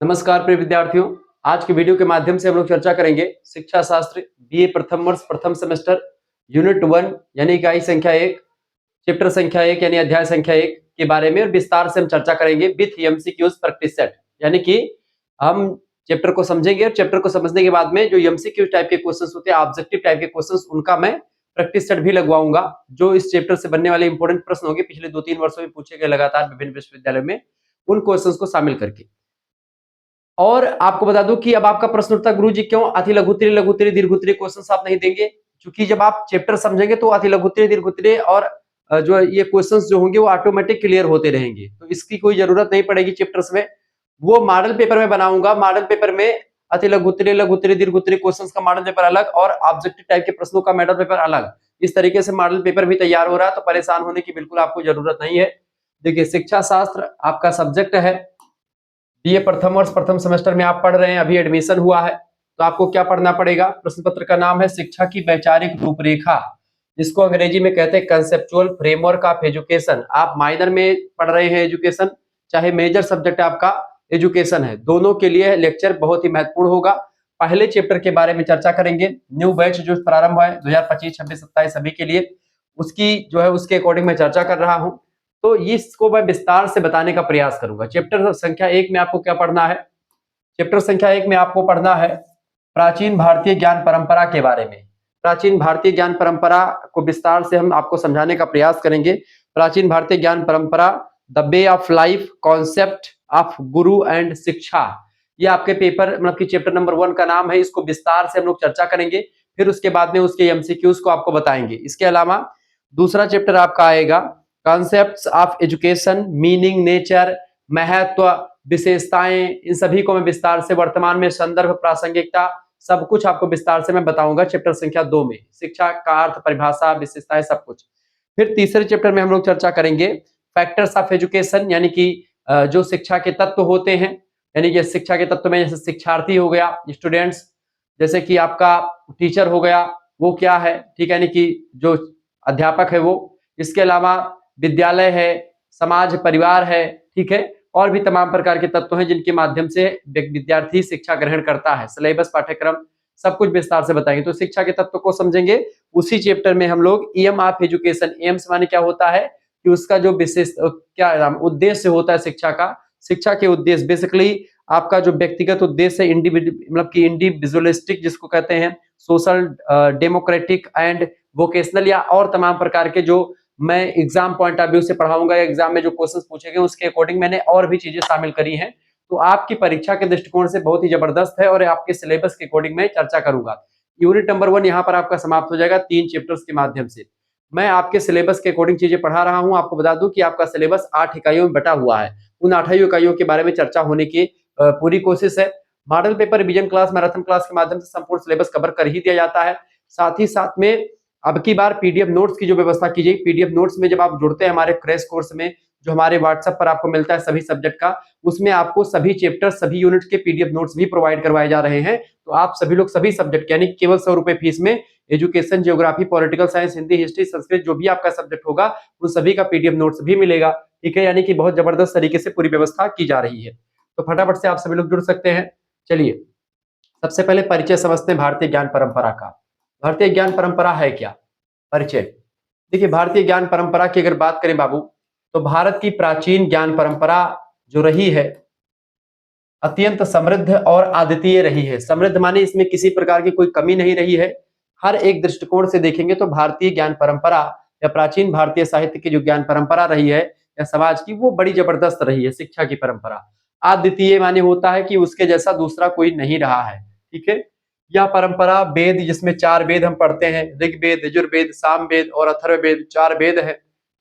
नमस्कार प्रिय विद्यार्थियों। आज के वीडियो के माध्यम से हम लोग चर्चा करेंगे शिक्षा शास्त्र बीए प्रथम वर्ष प्रथम सेमेस्टर यूनिट 1 यानी इकाई संख्या 1 चैप्टर संख्या 1 यानी अध्याय संख्या 1 के बारे में और विस्तार से हम चर्चा करेंगे विथ एमसीक्यूज प्रैक्टिस सेट। यानी कि हम चैप्टर को समझेंगे और चैप्टर को समझने के बाद में जो एमसीक्यू टाइप के क्वेश्चंस होते हैं, ऑब्जेक्टिव टाइप के क्वेश्चंस, उनका मैं प्रैक्टिस सेट भी लगवाऊंगा। जो इस चैप्टर से बनने वाले इंपॉर्टेंट प्रश्न होंगे पिछले 2-3 वर्षों में पूछे गए लगातार विभिन्न विश्वविद्यालयों में, उन क्वेश्चंस को शामिल करके। और आपको बता दूं कि अब आपका प्रश्न उठता, गुरुजी क्यों अति लघुत्तरीय लघुत्तरीय दीर्घोत्तरीय क्वेश्चंस आप नहीं देंगे? क्योंकि जब आप चैप्टर समझेंगे तो अति लघुत्तरीय दीर्घोत्तरीय और जो ये क्वेश्चंस जो होंगे वो ऑटोमेटिक क्लियर होते रहेंगे, तो इसकी कोई जरूरत नहीं पड़ेगी चैप्टर्स में। वो मॉडल पेपर में बनाऊंगा, मॉडल पेपर में अति लघुत्तरीय लघुत्तरीय दीर्घोत्तरीय क्वेश्चंस का मॉडल पेपर अलग और ऑब्जेक्टिव टाइप के प्रश्नों का मॉडल पेपर अलग। इस तरीके से मॉडल पेपर भी तैयार हो रहा है, तो परेशान होने की बिल्कुल आपको जरूरत नहीं है। देखिए, शिक्षा शास्त्र आपका सब्जेक्ट है। बीए प्रथम वर्ष प्रथम सेमेस्टर में आप पढ़ रहे हैं, अभी एडमिशन हुआ है, तो आपको क्या पढ़ना पड़ेगा? प्रश्न पत्र का नाम है शिक्षा की वैचारिक रूपरेखा, जिसको अंग्रेजी में कहते हैं कंसेप्चुअल फ्रेमवर्क ऑफ एजुकेशन। आप माइनर में पढ़ रहे हैं एजुकेशन, चाहे मेजर सब्जेक्ट आपका एजुकेशन है, दोनों के लिए लेक्चर बहुत ही महत्वपूर्ण होगा। पहले चैप्टर के बारे में चर्चा करेंगे, न्यू बैच जो प्रारंभ है 2025, 26, 27 सभी के लिए, उसकी जो है उसके अकॉर्डिंग मैं चर्चा कर रहा हूं। तो इसको मैं विस्तार से बताने का प्रयास करूंगा। चैप्टर संख्या 1 में आपको क्या पढ़ना है? चैप्टर संख्या 1 में आपको पढ़ना है प्राचीन भारतीय ज्ञान परंपरा के बारे में। प्राचीन भारतीय ज्ञान परंपरा को विस्तार से हम आपको समझाने का प्रयास करेंगे। प्राचीन भारतीय ज्ञान परंपरा, the way of life, concept of Guru and शिक्षा, ये आपके पेपर मतलब कि चैप्टर नंबर 1 का नाम है। इसको विस्तार से हम लोग चर्चा करेंगे, फिर उसके बाद में उसके एमसीक्यूज को आपको बताएंगे। इसके अलावा दूसरा चैप्टर आपका आएगा concepts of education, meaning, nature, महत्व, विशेषताएं, इन सभी को मैं विस्तार से, वर्तमान में संदर्भ, प्रासंगिकता, सब कुछ आपको विस्तार से मैं बताऊंगा चैप्टर संख्या 2 में। शिक्षा का अर्थ, परिभाषा, विशेषताएं, सब कुछ। फिर तीसरे चैप्टर में हम लोग चर्चा करेंगे फैक्टर्स ऑफ एजुकेशन, यानी कि जो शिक्षा के तत्व होते हैं, यानी कि शिक्षा के तत्व में जैसे शिक्षार्थी हो गया, स्टूडेंट्स, जैसे कि आपका टीचर हो गया, वो क्या है, ठीक है, यानी कि जो अध्यापक है वो। इसके अलावा विद्यालय है, समाज, परिवार है, ठीक है, और भी तमाम प्रकार के तत्व हैं जिनके माध्यम से विद्यार्थी शिक्षा ग्रहण करता है। सिलेबस, पाठ्यक्रम, सब कुछ विस्तार से बताएंगे। तो शिक्षा के तत्व को समझेंगे। उसी चैप्टर में हम लोग एम ऑफ एजुकेशन, एम्स माने क्या होता है कि उसका जो विशेष क्या उद्देश्य होता है शिक्षा का, शिक्षा के उद्देश्य बेसिकली आपका जो व्यक्तिगत उद्देश्य है, मतलब कि इंडिविजुअलिस्टिक जिसको कहते हैं, सोशल, डेमोक्रेटिक एंड वोकेशनल, या और तमाम प्रकार के जो मैं एग्जाम पॉइंट ऑफ व्यू से पढ़ाऊंगा, या एग्जाम में जो क्वेश्चंस पूछे गए उसके अकॉर्डिंग मैंने और भी चीजें शामिल करी हैं। तो आपकी परीक्षा के दृष्टिकोण से बहुत ही जबरदस्त है और आपके सिलेबस के अकॉर्डिंग मैं चर्चा करूंगा। यूनिट नंबर 1 यहाँ पर आपका समाप्त हो जाएगा 3 चैप्टर्स के माध्यम से। मैं आपके सिलेबस के अकॉर्डिंग चीजें पढ़ा रहा हूँ। आपको बता दूं कि आपका सिलेबस 8 इकाइयों में बटा हुआ है। उन 8 इकाइयों के बारे में चर्चा होने की पूरी कोशिश है। Model paper, revision class, marathon class के माध्यम से संपूर्ण सिलेबस कवर कर ही दिया जाता है। साथ ही साथ में अब की बार पीडीएफ नोट्स की जो व्यवस्था की जाएगी, पीडीएफ नोट्स में जब आप जुड़ते हैं हमारे क्रैश कोर्स में, जो हमारे व्हाट्सएप पर आपको मिलता है सभी सब्जेक्ट का, उसमें आपको सभी चैप्टर, सभी यूनिट के पीडीएफ नोट्स भी प्रोवाइड करवाए जा रहे हैं। तो आप सभी लोग सभी सब्जेक्ट, यानी केवल 100 रुपए फीस में education, geography, political science, Hindi, history, Sanskrit, जो भी आपका सब्जेक्ट होगा उन सभी का पीडीएफ नोट्स भी मिलेगा, ठीक है। यानी कि बहुत जबरदस्त तरीके से पूरी व्यवस्था की जा रही है। तो फटाफट से आप सभी लोग जुड़ सकते हैं। चलिए, सबसे पहले परिचय समझते हैं भारतीय ज्ञान परंपरा का। भारतीय ज्ञान परंपरा है क्या? परिचय। देखिए, भारतीय ज्ञान परंपरा की अगर बात करें बाबू, तो भारत की प्राचीन ज्ञान परंपरा जो रही है अत्यंत समृद्ध और अद्वितीय रही है। समृद्ध माने इसमें किसी प्रकार की कोई कमी नहीं रही है। हर एक दृष्टिकोण से देखेंगे तो भारतीय ज्ञान परंपरा या प्राचीन भारतीय साहित्य की जो ज्ञान परंपरा रही है या समाज की, वो बड़ी जबरदस्त रही है। शिक्षा की परंपरा अद्वितीय माने होता है कि उसके जैसा दूसरा कोई नहीं रहा है, ठीक है। यह परंपरा वेद, जिसमें 4 वेद हम पढ़ते हैं, ऋग्वेद, यजुर्वेद, सामवेद और अथर्ववेद, 4 वेद है,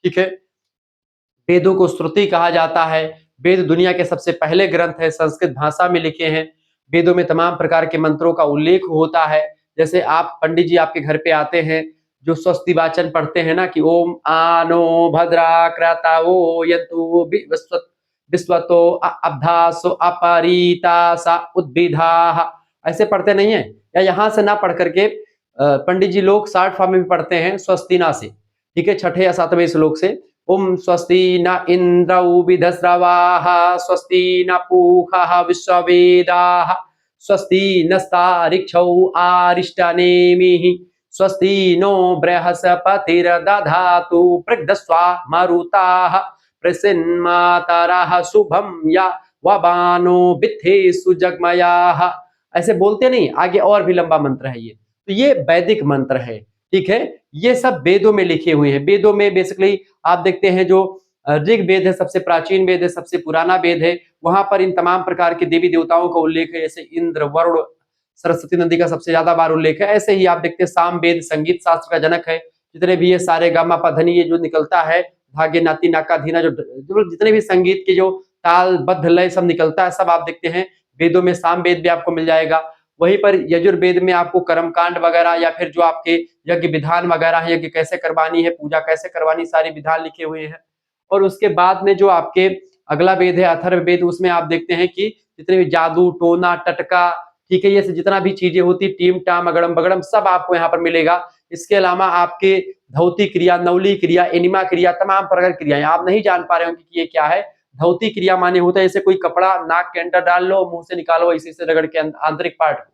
ठीक है। वेदों को श्रुति कहा जाता है। वेद दुनिया के सबसे पहले ग्रंथ है, संस्कृत भाषा में लिखे हैं। वेदों में तमाम प्रकार के मंत्रों का उल्लेख होता है। जैसे आप पंडित जी आपके घर पे आते हैं, जो स्वस्ति वाचन पढ़ते हैं ना कि ओम आनो भद्रा क्रताओ यन्तु विश्वतो अब्धासो अपरीता सा उद्भिदा, ऐसे पढ़ते नहीं है? या यहाँ से ना पढ़ करके पंडित जी लोग शॉर्ट फॉर्म में भी पढ़ते हैं स्वस्तिना से, ठीक है, 6ठे या 7वें श्लोक से ओम स्वस्ति न इंद्रौ विधस्रवाः स्वस्ति न पूषः विश्ववेदाः स्वस्ति नस्तारिक्षौ आरिष्टनेमिः स्वस्ति नो बृहस्पतिर्दधातु पृग्धस्वा मरुताः प्रसन्मातरः शुभम या वबानो बित्थेषु जगमयाः। ऐसे बोलते नहीं, आगे और भी लंबा मंत्र है ये। तो ये वैदिक मंत्र है, ठीक है। ये सब वेदों में लिखे हुए हैं। वेदों में बेसिकली आप देखते हैं जो ऋग वेद है, सबसे प्राचीन वेद है, सबसे पुराना वेद है, वहां पर इन तमाम प्रकार के देवी देवताओं का उल्लेख है, जैसे इंद्र, वरुण, सरस्वती नदी का सबसे ज्यादा बार उल्लेख है। ऐसे ही आप देखते हैं साम वेद संगीत शास्त्र का जनक है। जितने भी ये सारे गामा पा धनी ये जो निकलता है, धागे नाती नाका धीना, जो जितने भी संगीत के जो ताल बद्ध लय सब निकलता है, सब आप देखते हैं वेदों में। साम वेद भी आपको मिल जाएगा। वहीं पर यजुर्वेद में आपको कर्मकांड वगैरह या फिर जो आपके यज्ञ विधान वगैरह है, यज्ञ कैसे करवानी है, पूजा कैसे करवानी, सारी विधान लिखे हुए हैं। और उसके बाद में जो आपके अगला वेद है अथर्व वेद, उसमें आप देखते हैं कि जितने भी जादू टोना टटका, ठीक है, ये जितना भी चीजें होती, टीम टाम अगड़म बगड़म, सब आपको यहाँ पर मिलेगा। इसके अलावा आपके धौती क्रिया, नवली क्रिया, एनिमा क्रिया, तमाम प्रकार की क्रियाएं आप नहीं जान पा रहे होंगे कि ये क्या है। धौती क्रिया माने होता है जैसे कोई कपड़ा नाक के अंदर डाल लो, मुंह से निकालो, इसी से रगड़ के आंतरिक पार्ट को।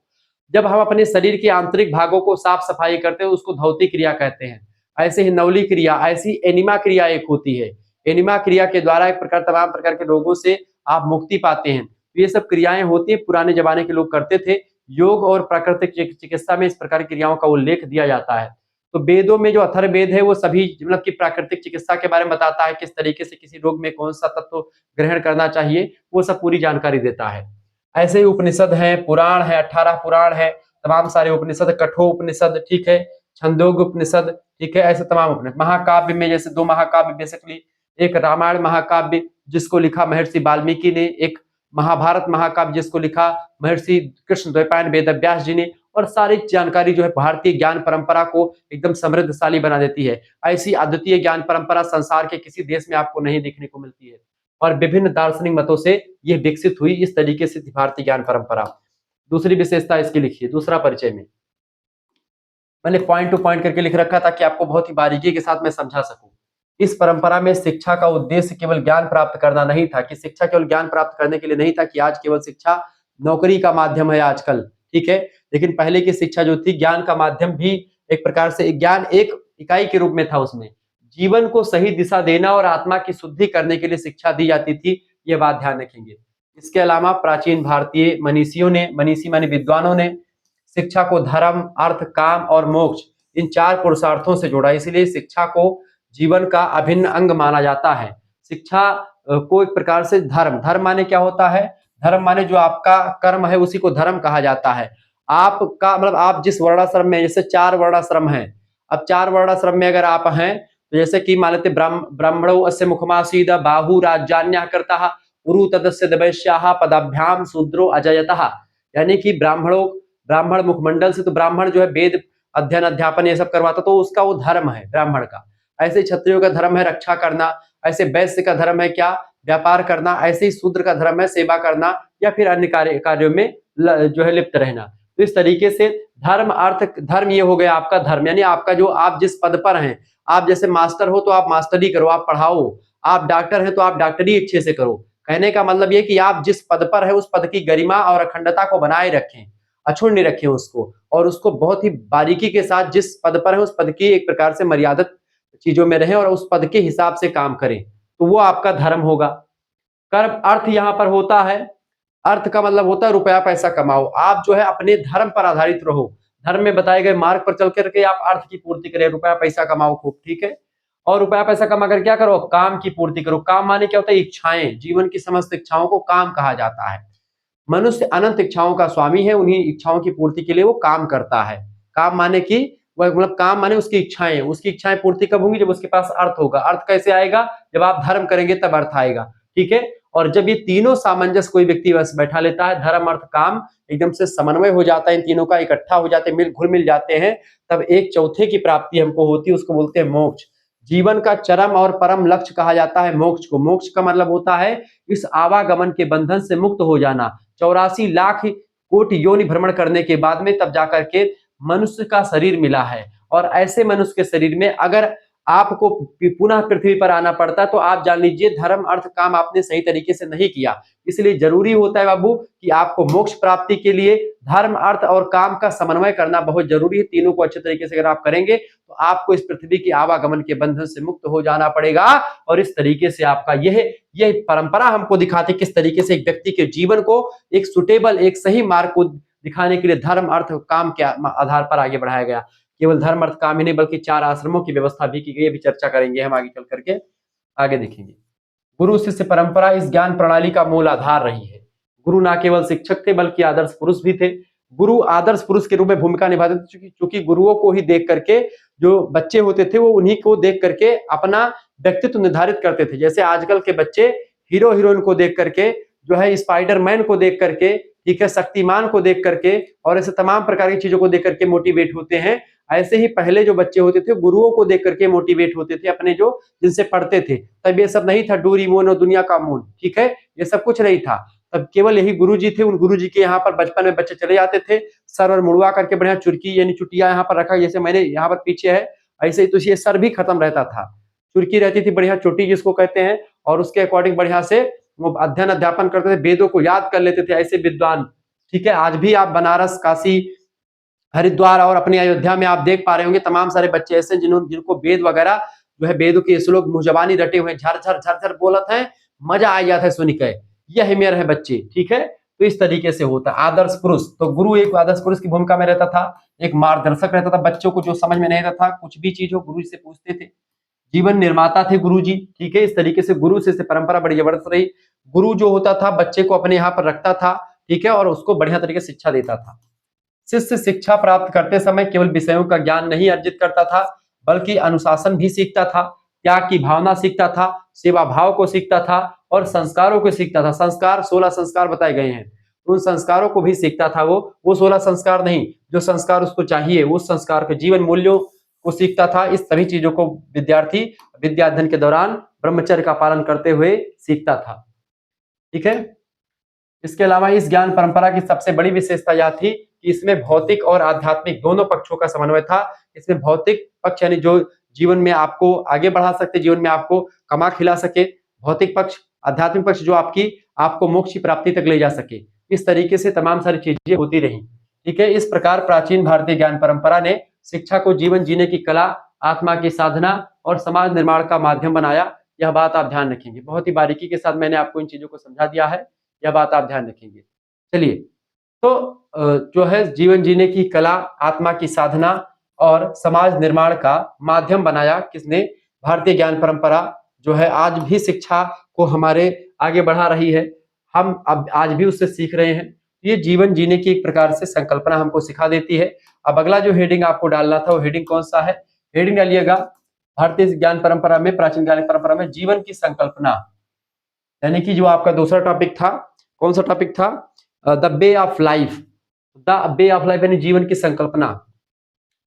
जब हम अपने शरीर के आंतरिक भागों को साफ सफाई करते हैं उसको धौती क्रिया कहते हैं। ऐसे ही नवली क्रिया, ऐसी एनिमा क्रिया एक होती है। एनिमा क्रिया के द्वारा एक प्रकार तमाम प्रकार के रोगों से आप मुक्ति पाते हैं। तो ये सब क्रियाएं होती है, पुराने जमाने के लोग करते थे। योग और प्राकृतिक चिकित्सा में इस प्रकार की क्रियाओं का उल्लेख दिया जाता है। तो वेदों में जो अथर्ववेद है वो सभी मतलब कि प्राकृतिक चिकित्सा के बारे में बताता है, किस तरीके से किसी रोग में कौन सा तत्व ग्रहण करना चाहिए, वो सब पूरी जानकारी देता है। ऐसे ही उपनिषद है, पुराण है, 18 पुराण है, तमाम सारे उपनिषद, कठोर उपनिषद, ठीक है, छंदोग उपनिषद, ठीक है, ऐसे तमाम उपनिषद। महाकाव्य में जैसे 2 महाकाव्य बेसिकली, एक रामायण महाकाव्य जिसको लिखा महर्षि वाल्मीकि ने, एक महाभारत महाकाव्य जिसको लिखा महर्षि कृष्ण द्वैपायन वेद व्यास जी ने। और सारी जानकारी जो है भारतीय ज्ञान परंपरा को एकदम समृद्धशाली बना देती है। ऐसी अद्वितीय ज्ञान परंपरा संसार के किसी देश में आपको नहीं देखने को मिलती है। और विभिन्न दार्शनिक मतों से ये विकसित हुई, इस तरीके से भारतीय ज्ञान परंपरा। दूसरी विशेषता इसकी लिखिए, दूसरा परिचय में मैंने पॉइंट टू पॉइंट करके लिख रखा था कि आपको बहुत ही बारीकी के साथ मैं समझा सकूं। इस परंपरा में शिक्षा का उद्देश्य केवल ज्ञान प्राप्त करना नहीं था, कि शिक्षा केवल ज्ञान प्राप्त करने के लिए नहीं था, कि आज केवल शिक्षा नौकरी का माध्यम है आजकल, ठीक है। लेकिन पहले की शिक्षा जो थी ज्ञान का माध्यम भी एक प्रकार से, ज्ञान एक इकाई के रूप में था। उसमें जीवन को सही दिशा देना और आत्मा की शुद्धि करने के लिए शिक्षा दी जाती थी, ये बात ध्यान रखेंगे। इसके अलावा प्राचीन भारतीय मनीषियों ने, मनीषी माने विद्वानों ने शिक्षा को धर्म, अर्थ, काम और मोक्ष, इन 4 पुरुषार्थों से जोड़ा। इसलिए शिक्षा को जीवन का अभिन्न अंग माना जाता है। शिक्षा को एक प्रकार से धर्म, धर्म माने क्या होता है, धर्म माने जो आपका कर्म है उसी को धर्म कहा जाता है। आपका मतलब आप जिस वर्णाश्रम में, जैसे 4 वर्णाश्रम है, अब 4 वर्णाश्रम में अगर आप हैं तो जैसे कि मान लेते ब्राह्मणो अस्य मुखमासीद बाहु राजान्य करता उरु तदस्य दवैश्याः पदाभ्याम शूद्रो अजयतः। यानी कि ब्राह्मण मुखमंडल से, तो ब्राह्मण जो है वेद अध्ययन अध्यापन ये सब करवाता, तो उसका वो धर्म है ब्राह्मण का। ऐसे क्षत्रियों का धर्म है रक्षा करना, ऐसे वैश्य का धर्म है क्या, व्यापार करना, ऐसे ही शूद्र का धर्म है सेवा करना या फिर अन्य कार्यों में जो है लिप्त रहना। तो इस तरीके से धर्म, अर्थ, धर्म ये हो गया आपका धर्म, यानी आपका जो आप जिस पद पर हैं, आप जैसे मास्टर हो तो आप मास्टरी करो, आप पढ़ाओ, आप डॉक्टर हैं तो आप डॉक्टरी अच्छे से करो। कहने का मतलब ये कि आप जिस पद पर है उस पद की गरिमा और अखंडता को बनाए रखें, अक्षुण्ण रखें उसको, और उसको बहुत ही बारीकी के साथ जिस पद पर है उस पद की एक प्रकार से मर्यादित चीजों में रहें और उस पद के हिसाब से काम करें, तो वो आपका धर्म होगा। कर्म, अर्थ यहाँ पर होता है, अर्थ का मतलब होता है रुपया पैसा कमाओ। आप जो है अपने धर्म पर आधारित रहो, धर्म में बताए गए मार्ग पर चल करके आप अर्थ की पूर्ति करें, रुपया पैसा कमाओ खूब, ठीक है। और रुपया पैसा कमा कर क्या करो, काम की पूर्ति करो। काम माने क्या होता है, इच्छाएं, जीवन की समस्त इच्छाओं को काम कहा जाता है। मनुष्य अनंत इच्छाओं का स्वामी है, उन्हीं इच्छाओं की पूर्ति के लिए वो काम करता है। काम माने कि वह मतलब काम माने उसकी इच्छाएं, उसकी इच्छाएं पूर्ति कब होंगी, जब उसके पास अर्थ होगा। अर्थ कैसे आएगा, जब आप धर्म करेंगे तब अर्थ आएगा, ठीक है। और जब ये तीनों सामंजस्य कोई व्यक्ति बस बैठा लेता है, धर्म अर्थ काम एकदम से समन्वय हो जाता है, इन तीनों का इकट्ठा हो जाते हैं, घुल मिल जाते हैं, तब एक चौथे की प्राप्ति हमको होती है, उसको बोलते हैं मोक्ष। जीवन का चरम और परम लक्ष्य कहा जाता है मोक्ष को। मोक्ष का मतलब होता है इस आवागमन के बंधन से मुक्त हो जाना। 84 लाख कोटि योनि भ्रमण करने के बाद में तब जाकर के मनुष्य का शरीर मिला है। और ऐसे मनुष्य के शरीर में अगर आपको पुनः पृथ्वी पर आना पड़ता है, तो आप जान लीजिए धर्म अर्थ काम आपने सही तरीके से नहीं किया। इसलिए जरूरी होता है बाबू कि आपको मोक्ष प्राप्ति के लिए धर्म अर्थ और काम का समन्वय करना बहुत जरूरी है। तीनों को अच्छे तरीके से अगर आप करेंगे तो आपको इस पृथ्वी की आवागमन के बंधन से मुक्त हो जाना पड़ेगा। और इस तरीके से आपका यह परंपरा हमको दिखाती किस तरीके से एक व्यक्ति के जीवन को एक सुटेबल, एक सही मार्ग को दिखाने के लिए धर्म अर्थ काम के आधार पर आगे बढ़ाया गया। केवल धर्म अर्थ काम ही नहीं बल्कि 4 आश्रमों की व्यवस्था भी की गई, अभी चर्चा करेंगे हम आगे चल करके, आगे देखेंगे। गुरु शिष्य परंपरा इस ज्ञान प्रणाली का मूल आधार रही है। गुरु न केवल शिक्षक थे बल्कि आदर्श पुरुष भी थे। गुरु आदर्श पुरुष के रूप में भूमिका निभाते थे, क्योंकि गुरुओं को ही देख करके जो बच्चे होते थे वो उन्हीं को देख करके अपना व्यक्तित्व निर्धारित करते थे। जैसे आजकल के बच्चे हीरो हीरोइन को देख करके, जो है स्पाइडरमैन को देख करके, ठीक है, शक्तिमान को देख करके और ऐसे तमाम प्रकार की चीजों को देख करके मोटिवेट होते हैं, ऐसे ही पहले जो बच्चे होते थे गुरुओं को देख करके मोटिवेट होते थे, अपने जो जिनसे पढ़ते थे। तब ये सब नहीं था डोरेमोन और दुनिया का मून, ठीक है, ये सब कुछ नहीं था। तब केवल यही गुरुजी थे। उन गुरुजी के यहाँ पर बचपन में बच्चे चले जाते थे, सर और मुड़वा करके बढ़िया चुरकी यानी चुटिया यहाँ पर रखा, जैसे मैंने यहाँ पर पीछे है, ऐसे ही तो ये सर भी खत्म रहता था, चुरकी रहती थी बढ़िया चोटी जिसको कहते हैं, और उसके अकॉर्डिंग बढ़िया से वो अध्ययन अध्यापन करते थे, वेदों को याद कर लेते थे, ऐसे विद्वान, ठीक है। आज भी आप बनारस, काशी, हरिद्वार और अपनी अयोध्या में आप देख पा रहे होंगे तमाम सारे बच्चे ऐसे जिनको वेद वगैरह जो है, वेदों के श्लोक मुंहजबानी रटे हुए झरझर झरझर बोलत है, मजा आ जाता है सुन के, यह मेरे है बच्चे, ठीक है। तो इस तरीके से होता है आदर्श पुरुष। तो गुरु एक आदर्श पुरुष की भूमिका में रहता था, एक मार्गदर्शक रहता था, बच्चों को जो समझ में नहीं रहता था कुछ भी चीज हो गुरु से पूछते थे। जीवन निर्माता थे गुरु जी, ठीक है। इस तरीके से गुरु से परंपरा बड़ी जबरदस्त रही। गुरु जो होता था बच्चे को अपने यहाँ पर रखता था, ठीक है, और उसको बढ़िया तरीके से शिक्षा देता था। शिष्य शिक्षा प्राप्त करते समय केवल विषयों का ज्ञान नहीं अर्जित करता था बल्कि अनुशासन भी सीखता था, त्याग की भावना सीखता था, सेवा भाव को सीखता था और संस्कारों को सीखता था। संस्कार 16 संस्कार बताए गए हैं, उन संस्कारों को भी सीखता था। वो 16 संस्कार नहीं, जो संस्कार उसको चाहिए उस संस्कार के जीवन मूल्यों को सीखता था। इस सभी चीजों को विद्यार्थी विद्या अध्ययन के दौरान ब्रह्मचर्य का पालन करते हुए सीखता था, ठीक है। इसके अलावा इस ज्ञान परंपरा की सबसे बड़ी विशेषता यह थी कि इसमें भौतिक और आध्यात्मिक दोनों पक्षों का समन्वय था। इसमें भौतिक पक्ष यानी जो जीवन में आपको आगे बढ़ा सकते, जीवन में आपको कमा खिला सके, भौतिक पक्ष, आध्यात्मिक पक्ष जो आपको मोक्ष की प्राप्ति तक ले जा सके, इस तरीके से तमाम सारी चीजें होती रही, ठीक है। इस प्रकार प्राचीन भारतीय ज्ञान परंपरा ने शिक्षा को जीवन जीने की कला, आत्मा की साधना और समाज निर्माण का माध्यम बनाया। यह बात आप ध्यान रखेंगे, बहुत ही बारीकी के साथ मैंने आपको इन चीजों को समझा दिया है, यह बात आप ध्यान रखेंगे। चलिए, तो जो है जीवन जीने की कला, आत्मा की साधना और समाज निर्माण का माध्यम बनाया किसने? भारतीय ज्ञान परंपरा जो है आज भी शिक्षा को हमारे आगे बढ़ा रही है, हम अब आज भी उससे सीख रहे हैं। ये जीवन जीने की एक प्रकार से संकल्पना हमको सिखा देती है। अब अगला जो हेडिंग आपको डालना था वो हेडिंग कौन सा है? हेडिंग डालिएगा भारतीय ज्ञान परंपरा में, प्राचीन ज्ञान परंपरा में जीवन की संकल्पना, यानी कि जो आपका दूसरा टॉपिक था, कौन सा टॉपिक था? The way of life. The way of life यानी जीवन की संकल्पना।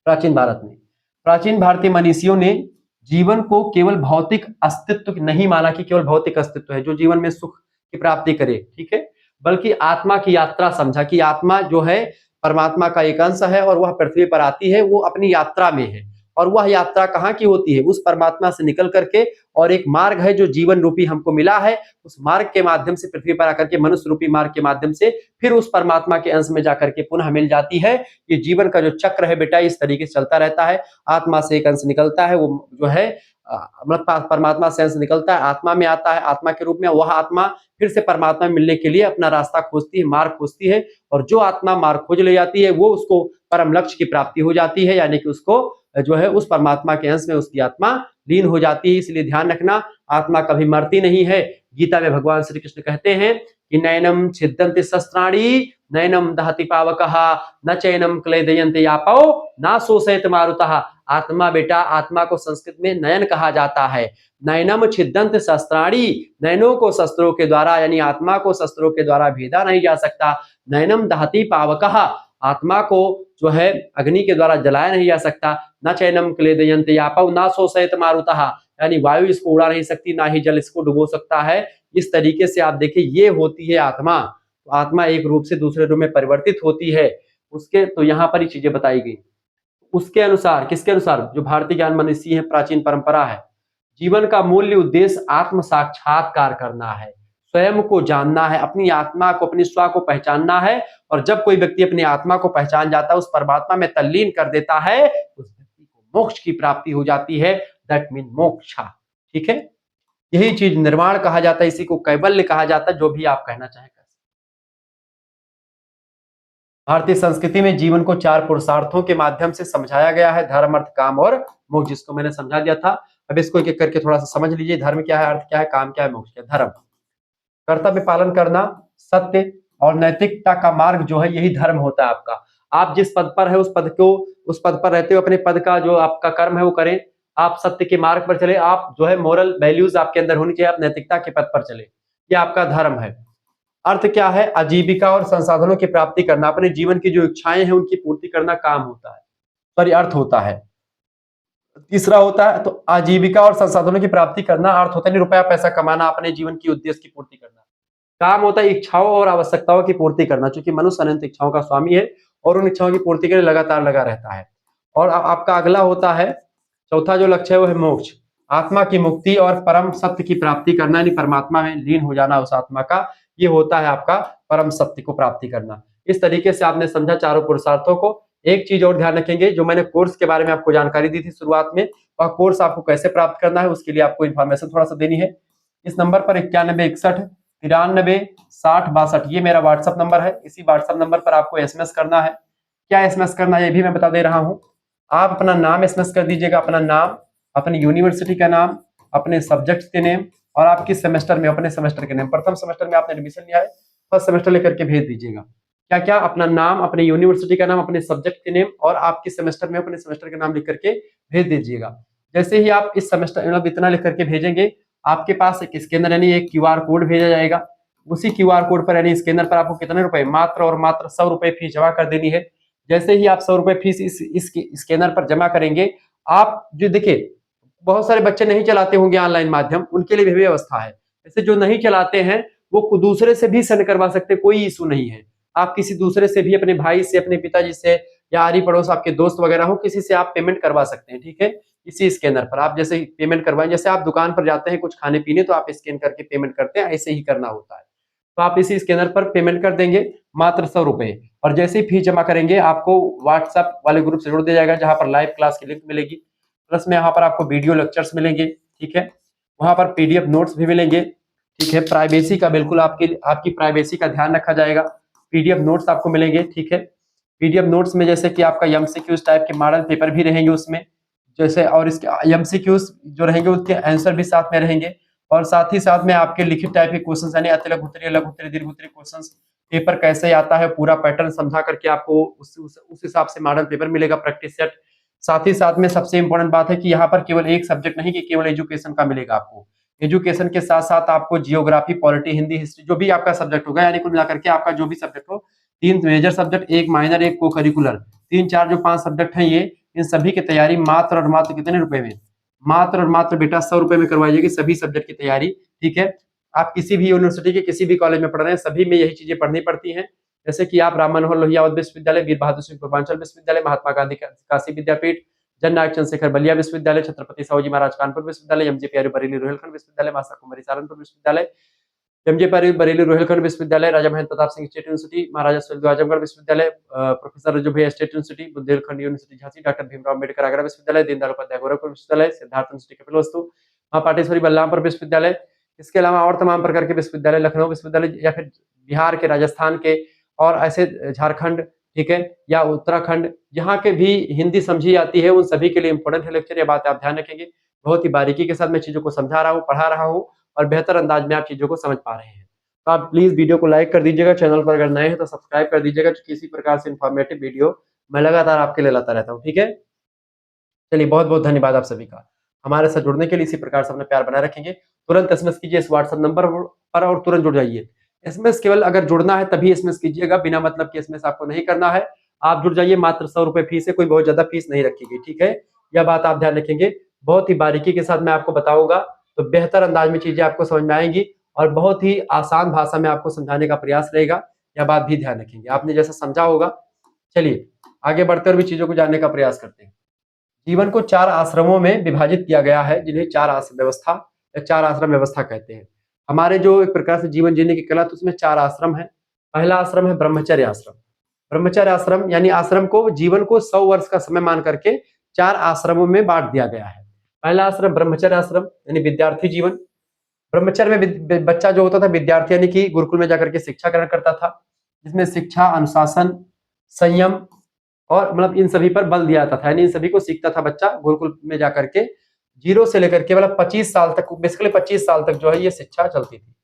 प्राचीन भारत में प्राचीन भारतीय मनीषियों ने जीवन को केवल भौतिक अस्तित्व नहीं माना कि केवल भौतिक अस्तित्व है जो जीवन में सुख की प्राप्ति करे, ठीक है, बल्कि आत्मा की यात्रा समझा कि आत्मा जो है परमात्मा का एक अंश है और वह पृथ्वी पर आती है, वो अपनी यात्रा में है। और वह यात्रा कहाँ की होती है? उस परमात्मा से निकल करके, और एक मार्ग है जो जीवन रूपी हमको मिला है, उस मार्ग के माध्यम से पृथ्वी पर आकर के मनुष्य रूपी मार्ग के माध्यम से फिर उस परमात्मा के अंश में जाकर के पुनः मिल जाती है। ये जीवन का जो चक्र है बेटा इस तरीके से चलता रहता है। आत्मा से एक अंश निकलता है, वो जो है परमात्मा से अंश निकलता है, आत्मा में आता है, आत्मा के रूप में वह आत्मा फिर से परमात्मा में मिलने के लिए अपना रास्ता खोजती है, मार्ग खोजती है, और जो आत्मा मार्ग खोज ले जाती है वो उसको परम लक्ष्य की प्राप्ति हो जाती है, यानी कि उसको जो है उस परमात्मा के अंश में उसकी आत्मा लीन हो जाती है। इसलिए ध्यान रखना, आत्मा कभी मरती नहीं है। गीता में भगवान श्री कृष्ण कहते हैं कि नैनम छिद्दन्ति शस्त्राणि नैनम दहति पावकः न चैनम क्लेदयन्ति यापौ न शोषयत मारुतः। आत्मा बेटा, आत्मा को संस्कृत में नयन कहा जाता है। नैनम छिद्दन्ति शस्त्राणि, नैनों को शस्त्रों के द्वारा यानी आत्मा को शस्त्रों के द्वारा भेदा नहीं जा सकता। नैनम दहति पावकः, आत्मा को जो है अग्नि के द्वारा जलाया नहीं जा सकता। न चैनम क्लेदयन्ति यापौ न शोषयत मारुतः, यानी वायु इसको उड़ा नहीं सकती, ना ही जल इसको डुबो सकता है। इस तरीके से आप देखिए ये होती है आत्मा। तो आत्मा एक रूप से दूसरे रूप में परिवर्तित होती है उसके, तो यहाँ पर ही चीजें बताई गई। उसके अनुसार, किसके अनुसार, जो भारतीय ज्ञान मनीषी है, प्राचीन परंपरा है, जीवन का मूल्य उद्देश्य आत्म साक्षात्कार करना है, स्वयं को जानना है, अपनी आत्मा को, अपनी स्व को पहचानना है। और जब कोई व्यक्ति अपनी आत्मा को पहचान जाता है, उस परमात्मा में तल्लीन कर देता है, उस व्यक्ति को मोक्ष की प्राप्ति हो जाती है। That mean moksha. ठीक है, यही चीज निर्वाण कहा जाता है, इसी को कैवल्य कहा जाता है, जो भी आप कहना चाहें। भारतीय संस्कृति में जीवन को 4 पुरुषार्थों के माध्यम से समझाया गया है, धर्म, अर्थ, काम और मोक्ष, जिसको मैंने समझा दिया था। अब इसको एक एक करके थोड़ा सा समझ लीजिए। धर्म क्या है, अर्थ क्या है, काम क्या है, मोक्ष क्या है। धर्म, कर्तव्य पालन करना, सत्य और नैतिकता का मार्ग जो है, यही धर्म होता है आपका। आप जिस पद पर है, उस पद पर रहते हुए अपने पद का जो आपका कर्म है वो करें। आप सत्य के मार्ग पर चले, आप जो है मोरल वैल्यूज आपके अंदर होनी चाहिए, आप नैतिकता के पद पर चले, ये आपका धर्म है। अर्थ क्या है, आजीविका और संसाधनों की प्राप्ति करना, अपने जीवन की जो इच्छाएं हैं उनकी पूर्ति करना काम होता है, सॉरी अर्थ होता है। तीसरा होता है तो आजीविका और संसाधनों की प्राप्ति करना, अर्थ होता है रुपया पैसा कमाना, अपने जीवन की उद्देश्य की पूर्ति करना। काम होता है इच्छाओं और आवश्यकताओं की पूर्ति करना, क्योंकि मनुष्य अनंत इच्छाओं का स्वामी है और उन इच्छाओं की पूर्ति के लिए लगातार लगा रहता है। और आपका अगला होता है, चौथा जो लक्ष्य है वो है मोक्ष, आत्मा की मुक्ति और परम सत्य की प्राप्ति करना, यानी परमात्मा में लीन हो जाना उस आत्मा का, ये होता है आपका परम सत्य को प्राप्ति करना। इस तरीके से आपने समझा चारों पुरुषार्थों को। एक चीज और ध्यान रखेंगे, जो मैंने कोर्स के बारे में आपको जानकारी दी थी शुरुआत में, वह कोर्स आपको कैसे प्राप्त करना है उसके लिए आपको इन्फॉर्मेशन थोड़ा सा देनी है। इस नंबर पर 9161936062, ये मेरा व्हाट्सअप नंबर है। इसी व्हाट्सअप नंबर पर आपको एसएमएस करना है। क्या एसएमएस करना है ये भी मैं बता दे रहा हूँ। आप अपना नाम एसएमएस कर दीजिएगा, अपना नाम, अपनी यूनिवर्सिटी का नाम, अपने सब्जेक्ट के नेम और आप किस सेमेस्टर में, अपने सेमेस्टर के नेम, प्रथम सेमेस्टर में आपने एडमिशन लिया है, फर्स्ट सेमेस्टर लेकर के भेज दीजिएगा। क्या क्या, अपना नाम, अपने यूनिवर्सिटी का नाम, अपने सब्जेक्ट के नेम और आप किस सेमेस्टर में, अपने सेमेस्टर का नाम लिख करके भेज दीजिएगा। जैसे ही आप इस सेमेस्टर मतलब इतना लिख करके भेजेंगे, आपके पास एक स्कैनर यानी एक क्यूआर कोड भेजा जाएगा। उसी क्यूआर कोड पर यानी स्कैनर पर आपको कितने रुपए, मात्र और मात्र 100 रुपए फीस जमा कर देनी है। जैसे ही आप 100 रुपए फीस इस स्कैनर पर जमा करेंगे, आप जो देखिए बहुत सारे बच्चे नहीं चलाते होंगे ऑनलाइन माध्यम, उनके लिए भी व्यवस्था है। जैसे जो नहीं चलाते हैं वो दूसरे से भी सेंड करवा सकते, कोई इशू नहीं है। आप किसी दूसरे से भी, अपने भाई से, अपने पिताजी से या आरी पड़ोस आपके दोस्त वगैरह हो, किसी से आप पेमेंट करवा सकते हैं। ठीक है, इसी स्कैनर पर आप जैसे पेमेंट करवाएं, जैसे आप दुकान पर जाते हैं कुछ खाने पीने तो आप स्कैन करके पेमेंट करते हैं, ऐसे ही करना होता है। तो आप इसी स्कैनर पर पेमेंट कर देंगे, मात्र 100 रुपए। और जैसे ही फीस जमा करेंगे, आपको व्हाट्सएप वाले ग्रुप से जोड़ दिया जाएगा, जहां पर लाइव क्लास की लिंक मिलेगी, प्लस में यहाँ पर आपको वीडियो लेक्चर्स मिलेंगे। ठीक है, वहां पर पीडीएफ नोट्स भी मिलेंगे। ठीक है, प्राइवेसी का बिल्कुल आपकी प्राइवेसी का ध्यान रखा जाएगा। पीडीएफ नोट्स आपको मिलेंगे। ठीक है, पीडीएफ नोट्स में जैसे कि आपका एमसीक्यूज टाइप के मॉडल पेपर भी रहेंगे उसमें, जैसे और इसके एमसीक्यूज जो रहेंगे उसके आंसर भी साथ में रहेंगे, और साथ ही साथ में आपके लिखित टाइप के क्वेश्चन यानी अति लघु उत्तरीय, लघु उत्तरीय, दीर्घ उत्तरीय क्वेश्चन पेपर कैसे आता है पूरा पैटर्न समझा करके आपको उस हिसाब से मॉडल पेपर मिलेगा, प्रैक्टिस सेट। साथ ही साथ में सबसे इंपॉर्टेंट बात है कि यहाँ पर केवल एक सब्जेक्ट नहीं कि केवल एजुकेशन का मिलेगा आपको, एजुकेशन के साथ साथ आपको जियोग्राफी, पॉलिटी, हिंदी, हिस्ट्री, जो भी आपका सब्जेक्ट होगा, यानी कुल मिलाकर के आपका जो भी सब्जेक्ट हो, 3 मेजर सब्जेक्ट, एक माइनर, एक को करिकुलर, 3-4 जो 5 सब्जेक्ट हैं ये, इन सभी की तैयारी मात्र और मात्र कितने रुपए में, मात्र और मात्र बेटा 100 रुपए में करवाई जाएगी सभी सब्जेक्ट की तैयारी। ठीक है, आप किसी भी यूनिवर्सिटी के किसी भी कॉलेज में पढ़ रहे हैं, सभी में यही चीजें पढ़नी पड़ती हैं। जैसे कि आप राम मनोहर लोहिया विश्वविद्यालय, वीर बहादुर सिंह पूर्वांचल विश्वविद्यालय, महात्मा गांधी काशी विद्यापीठ, जननायक चंद्रशेखर बलिया विश्वविद्यालय, छत्रपति साहूजी महाराज कानपुर विश्वविद्यालय, एमजे प्यारे बरेली रोहिलखंड विश्वविद्यालय, मासा कुमारी सहारनपुर विश्वविद्यालय, एमजे प्यारे बरेली रोहिलखंड विश्वविद्यालय, राजा महेंद्र प्रताप सिंह स्टेट यूनिवर्सिटी, महाराजा सुहेलदेव आजमगढ़ विश्वविद्यालय, प्रोफेसर रजू भैया state university, Bundelkhand university Jhansi, doctor Bhimrao Ambedkar Agra विश्वविद्यालय, दीनदयाल उपाध्याय गोरखपुर विश्वविद्यालय, सिद्धार्थ यूनिवर्सिटी कपिलवस्तु, मां पाटेश्वरी बलरामपुर विश्वविद्यालय। इसके अलावा और तमाम प्रकार के विश्वविद्यालय, लखनऊ विश्वविद्यालय या फिर बिहार के, राजस्थान के और ऐसे झारखंड, ठीक है, या उत्तराखंड, यहाँ के भी हिंदी समझी जाती है, उन सभी के लिए इंपॉर्टेंट है लेक्चर। ये बात आप ध्यान रखेंगे, बहुत ही बारीकी के साथ मैं चीजों को समझा रहा हूँ, पढ़ा रहा हूँ और बेहतर अंदाज में आप चीजों को समझ पा रहे हैं। तो आप प्लीज वीडियो को लाइक कर दीजिएगा, चैनल पर अगर नए हैं तो सब्सक्राइब कर दीजिएगा, क्योंकि इसी प्रकार से इंफॉर्मेटिव वीडियो मैं लगातार आपके लिए लाता रहता हूँ। ठीक है, चलिए बहुत बहुत धन्यवाद आप सभी का हमारे साथ जुड़ने के लिए। इसी प्रकार से अपने प्यार बनाए रखेंगे। तुरंत एसएमएस कीजिए इस व्हाट्सएप नंबर पर और तुरंत जुड़ जाइए। एसएमएस केवल अगर जुड़ना है तभी एसएमएस कीजिएगा, बिना मतलब कि एसएमएस आपको नहीं करना है। आप जुड़ जाइए, मात्र 100 रुपए फीस है, कोई बहुत ज्यादा फीस नहीं रखी गई। ठीक है, यह बात आप ध्यान रखेंगे, बहुत ही बारीकी के साथ मैं आपको बताऊंगा, तो बेहतर अंदाज में चीजें आपको समझ में आएंगी और बहुत ही आसान भाषा में आपको समझाने का प्रयास रहेगा। यह बात भी ध्यान रखेंगे, आपने जैसा समझा होगा। चलिए आगे बढ़ते और भी चीजों को जानने का प्रयास करते हैं। जीवन को 4 आश्रमों में विभाजित किया गया है, जिन्हें 4 आश्रम व्यवस्था या 4 आश्रम व्यवस्था कहते हैं। हमारे जो एक प्रकार से जीवन जीने की कला, तो उसमें 4 आश्रम है। पहला आश्रम है ब्रह्मचर्य आश्रम। ब्रह्मचर्य आश्रम यानी आश्रम को, जीवन को 100 वर्ष का समय मान करके 4 आश्रमों में बांट दिया गया है। पहला आश्रम ब्रह्मचर्य आश्रम यानी विद्यार्थी जीवन। ब्रह्मचर्य में बच्चा जो होता था विद्यार्थी यानी कि गुरुकुल में जाकर के शिक्षा ग्रहण करता था, जिसमें शिक्षा, अनुशासन, संयम और मतलब इन सभी पर बल दिया जाता था, यानी इन सभी को सीखता था बच्चा गुरुकुल में जाकर के। 0 से लेकर के मतलब 25 साल तक, बेसिकली 25 साल तक जो है ये शिक्षा चलती थी।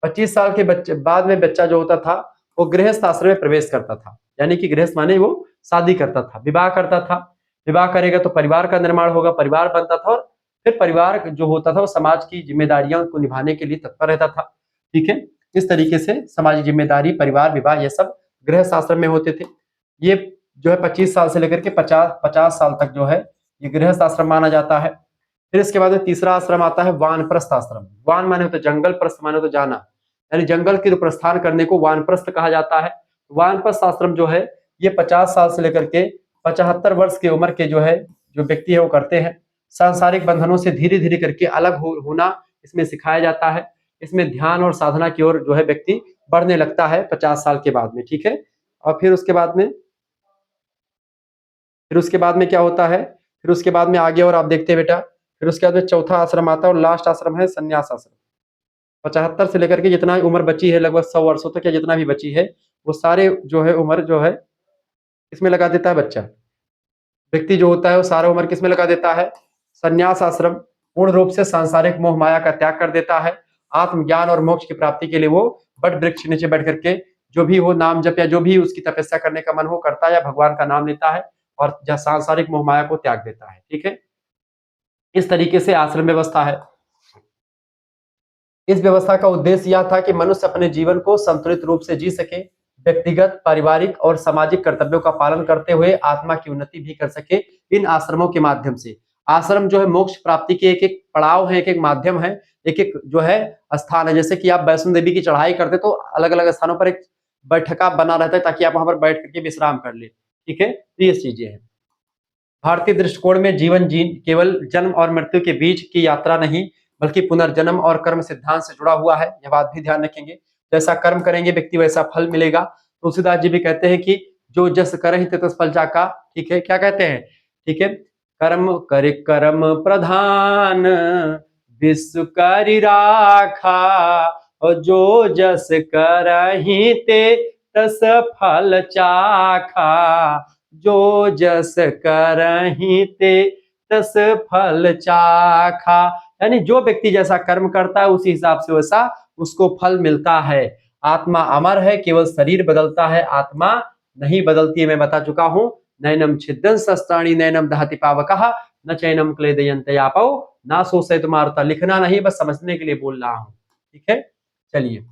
25 साल के बच्चे बाद में बच्चा जो होता था वो गृहस्थ आश्रम में प्रवेश करता था, यानी कि गृहस्थ माने वो शादी करता था, विवाह करता था। विवाह करेगा तो परिवार का निर्माण होगा, परिवार बनता था, और फिर परिवार जो होता था वो समाज की जिम्मेदारियों को निभाने के लिए तत्पर रहता था। ठीक है, इस तरीके से सामाजिक जिम्मेदारी, परिवार, विवाह, ये सब गृहस्थ आश्रम में होते थे। ये जो है 25 साल से लेकर के 50 साल तक जो है ये गृहस्थ आश्रम माना जाता है। फिर इसके बाद में तीसरा आश्रम आता है वानप्रस्थ आश्रम। वान माने होता है जंगल, प्रस्थ माने होता जाना, यानी जंगल के प्रस्थान करने को वानप्रस्थ कहा जाता है। वानप्रस्थ आश्रम जो है ये 50 साल से लेकर के 75 वर्ष की उम्र के जो है जो व्यक्ति है वो करते हैं। सांसारिक बंधनों से धीरे धीरे करके अलग होना इसमें सिखाया जाता है। इसमें ध्यान और साधना की ओर जो है व्यक्ति बढ़ने लगता है 50 साल के बाद में। ठीक है, और फिर उसके बाद में क्या होता है, फिर उसके बाद में आगे और आप देखते हैं बेटा, फिर उसके बाद में चौथा आश्रम आता है और लास्ट आश्रम है संन्यास आश्रम। 75 से लेकर के जितना उम्र बची है, लगभग 100 वर्षों तक या जितना भी बची है, वो सारे जो है उम्र जो है इसमें लगा देता है बच्चा। व्यक्ति जो होता है वो सारा उम्र किसमें लगा देता है, संन्यास आश्रम। पूर्ण रूप से सांसारिक मोह माया का त्याग कर देता है। आत्मज्ञान और मोक्ष की प्राप्ति के लिए वो बट वृक्ष नीचे बैठ करके जो भी हो नाम जप या जो भी उसकी तपस्या करने का मन हो करता है, या भगवान का नाम लेता है और सांसारिक मोह माया को त्याग देता है। ठीक है, इस तरीके से आश्रम व्यवस्था है। इस व्यवस्था का उद्देश्य यह था कि मनुष्य अपने जीवन को संतुलित रूप से जी सके, व्यक्तिगत, पारिवारिक और सामाजिक कर्तव्यों का पालन करते हुए आत्मा की उन्नति भी कर सके इन आश्रमों के माध्यम से। आश्रम जो है मोक्ष प्राप्ति के एक एक पड़ाव है, एक एक माध्यम है, एक एक जो है स्थान है। जैसे कि आप वैष्णो देवी की चढ़ाई करते तो अलग अलग स्थानों पर एक बैठका बना रहता है ताकि आप वहां पर बैठ करके विश्राम कर ले। ठीक है, तो ये चीजें हैं। भारतीय दृष्टिकोण में जीवन केवल जन्म और मृत्यु के बीच की यात्रा नहीं, बल्कि पुनर्जन्म और कर्म सिद्धांत से जुड़ा हुआ है। यह बात भी ध्यान रखेंगे, जैसा कर्म करेंगे व्यक्ति वैसा फल मिलेगा। तुलसीदास जी भी कहते हैं कि जो जस करहि तस फल जाका। ठीक है, क्या कहते हैं, ठीक है, कर्म करे कर्म प्रधान, विश्व करि राखा, और जो जस करहि ते तस फल चाखा, जो जस करहि ते तस फल चाखा। यानी जो व्यक्ति जैसा कर्म करता है उसी हिसाब से वैसा उसको फल मिलता है। आत्मा अमर है, केवल शरीर बदलता है, आत्मा नहीं बदलती है। मैं बता चुका हूं, नैनम छिदन शस्त्राणि नैनम दहति पावकः न चैनम क्लेदयन्ते आपौ ना सोचते मारता। लिखना नहीं, बस समझने के लिए बोल रहा हूं। ठीक है, चलिए,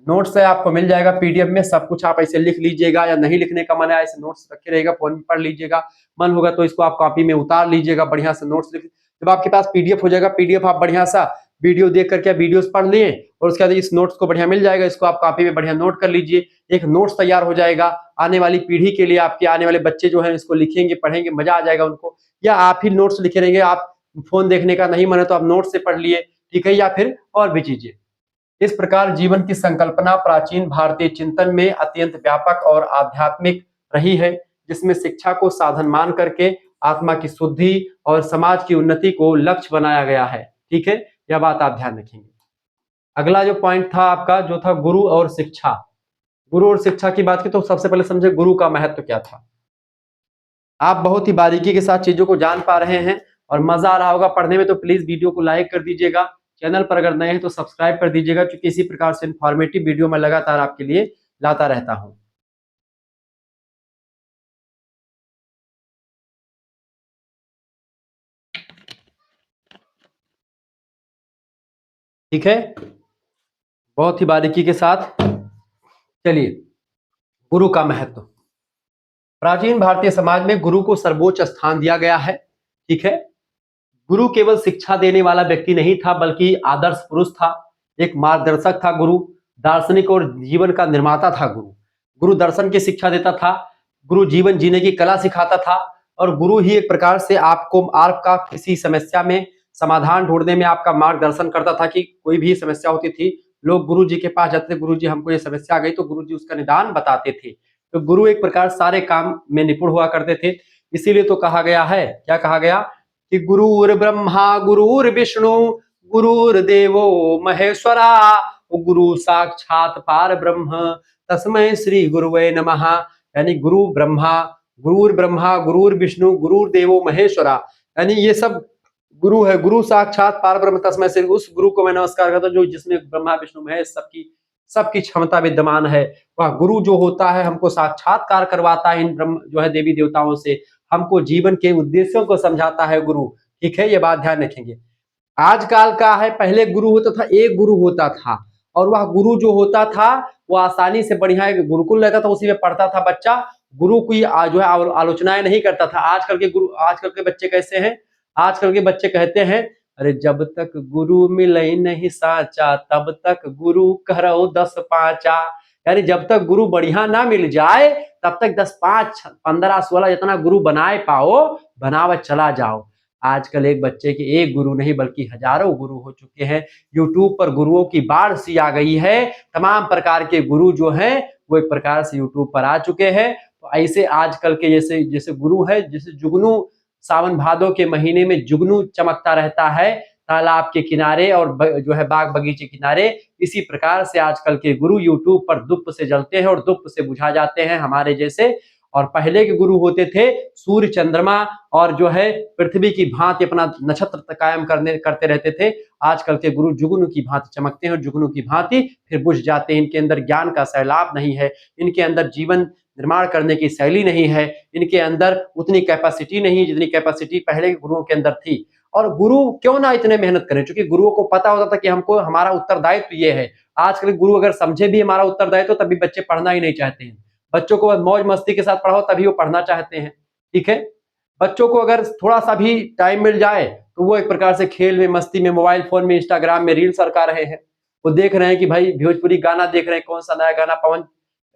नोट्स है आपको मिल जाएगा पीडीएफ में, सब कुछ आप ऐसे लिख लीजिएगा, या नहीं लिखने का मन है ऐसे नोट्स रखे रहेगा, फोन में पढ़ लीजिएगा। मन होगा तो इसको आप कॉपी में उतार लीजिएगा, बढ़िया से नोट्स लिख। जब आपके पास पीडीएफ हो जाएगा, पीडीएफ आप बढ़िया सा वीडियो देख करके वीडियोस पढ़ लिए, और उसके बाद इस नोट्स को बढ़िया मिल जाएगा, इसको आप कॉपी में बढ़िया नोट कर लीजिए। एक नोट्स तैयार हो जाएगा आने वाली पीढ़ी के लिए। आपके आने वाले बच्चे जो है इसको लिखेंगे, पढ़ेंगे, मजा आ जाएगा उनको। या आप ही नोट्स लिखे रहेंगे, आप फोन देखने का नहीं मन है तो आप नोट्स से पढ़ लिए। ठीक है, या फिर और भी चीजें। इस प्रकार जीवन की संकल्पना प्राचीन भारतीय चिंतन में अत्यंत व्यापक और आध्यात्मिक रही है, जिसमें शिक्षा को साधन मान करके आत्मा की शुद्धि और समाज की उन्नति को लक्ष्य बनाया गया है। ठीक है, यह बात आप ध्यान रखेंगे। अगला जो पॉइंट था आपका जो था गुरु और शिक्षा। गुरु और शिक्षा की बात की तो सबसे पहले समझे गुरु का महत्व क्या था। आप बहुत ही बारीकी के साथ चीजों को जान पा रहे हैं और मजा आ रहा होगा पढ़ने में, तो प्लीज वीडियो को लाइक कर दीजिएगा। चैनल पर अगर नए हैं तो सब्सक्राइब कर दीजिएगा, क्योंकि इसी प्रकार से इंफॉर्मेटिव वीडियो मैं लगातार आपके लिए लाता रहता हूं। ठीक है, बहुत ही बारीकी के साथ। चलिए, गुरु का महत्व। प्राचीन भारतीय समाज में गुरु को सर्वोच्च स्थान दिया गया है। ठीक है, गुरु केवल शिक्षा देने वाला व्यक्ति नहीं था, बल्कि आदर्श पुरुष था, एक मार्गदर्शक था। गुरु दार्शनिक और जीवन का निर्माता था। गुरु दर्शन की शिक्षा देता था, गुरु जीवन जीने की कला सिखाता था और गुरु ही एक प्रकार से आपका किसी समस्या में समाधान ढूंढने में आपका मार्गदर्शन करता था। कि कोई भी समस्या होती थी, लोग गुरु जी के पास जाते थे, गुरु जी हमको ये समस्या आ गई, तो गुरु जी उसका निदान बताते थे। तो गुरु एक प्रकार सारे काम में निपुण हुआ करते थे। इसीलिए तो कहा गया है, क्या कहा गया कि गुरुर् ब्रह्मा गुरुर्विष्णु गुरुर्देवो महेश्वरा, गुरु साक्षात पार ब्रह्म तस्मै श्री गुरुवे नमः। यानी गुरुर् ब्रह्मा गुरुर्विष्णु गुरुर्देवो महेश्वरा, यानी ये सब गुरु है। गुरु साक्षात पार ब्रह्म तस्मै श्री, उस गुरु को मैं नमस्कार करता हूँ जो जिसमें ब्रह्मा विष्णु महेश सबकी क्षमता विद्यमान है। वह गुरु जो होता है हमको साक्षात्कार करवाता है इन ब्रह्म जो है देवी देवताओं से, हमको जीवन के उद्देश्यों को समझाता है गुरु। ठीक है, ये बात ध्यान रखेंगे। आजकल का है, पहले गुरु होता था, एक गुरु होता था, और वह गुरु जो होता था वो आसानी से बढ़िया एक गुरुकुल रहता था, उसी में पढ़ता था बच्चा, गुरु की जो है आलोचनाएं नहीं करता था। आजकल के बच्चे कैसे हैं? आजकल के बच्चे कहते हैं, अरे जब तक गुरु मिले नहीं साचा तब तक गुरु करो 10 पाचा। यानी जब तक गुरु बढ़िया ना मिल जाए तब तक 10 5 15 16 जितना गुरु बनाए पाओ बनावत चला जाओ। आजकल एक बच्चे के एक गुरु नहीं बल्कि हजारों गुरु हो चुके हैं। यूट्यूब पर गुरुओं की बाढ़ सी आ गई है। तमाम प्रकार के गुरु जो हैं वो एक प्रकार से यूट्यूब पर आ चुके हैं। तो ऐसे आजकल के जैसे गुरु है, जैसे जुगनू सावन भादों के महीने में जुगनू चमकता रहता है तालाब के किनारे और जो है बाग बगीचे किनारे, इसी प्रकार से आजकल के गुरु यूट्यूब पर दुप से जलते हैं और दुप से बुझा जाते हैं हमारे जैसे। और पहले के गुरु होते थे सूर्य चंद्रमा और जो है पृथ्वी की भांति अपना नक्षत्र कायम करते रहते थे। आजकल के गुरु जुगनू की भांति चमकते हैं और जुगनू की भांति फिर बुझ जाते हैं। इनके अंदर ज्ञान का सैलाब नहीं है, इनके अंदर जीवन निर्माण करने की शैली नहीं है, इनके अंदर उतनी कैपेसिटी नहीं जितनी कैपेसिटी पहले के गुरुओं के अंदर थी। और गुरु क्यों ना इतने मेहनत करें, क्योंकि गुरुओं को पता होता था कि हमको हमारा उत्तरदायित्व ये है। आजकल गुरु अगर समझे भी हमारा उत्तरदायित्व तभी बच्चे पढ़ना ही नहीं चाहते हैं। बच्चों को मौज मस्ती के साथ पढ़ाओ तभी वो पढ़ना चाहते हैं। ठीक है, बच्चों को अगर थोड़ा सा भी टाइम मिल जाए तो वो एक प्रकार से खेल में, मस्ती में, मोबाइल फोन में, इंस्टाग्राम में रील सरका रहे हैं। वो देख रहे हैं कि भाई भोजपुरी गाना देख रहे हैं, कौन सा नया गाना पवन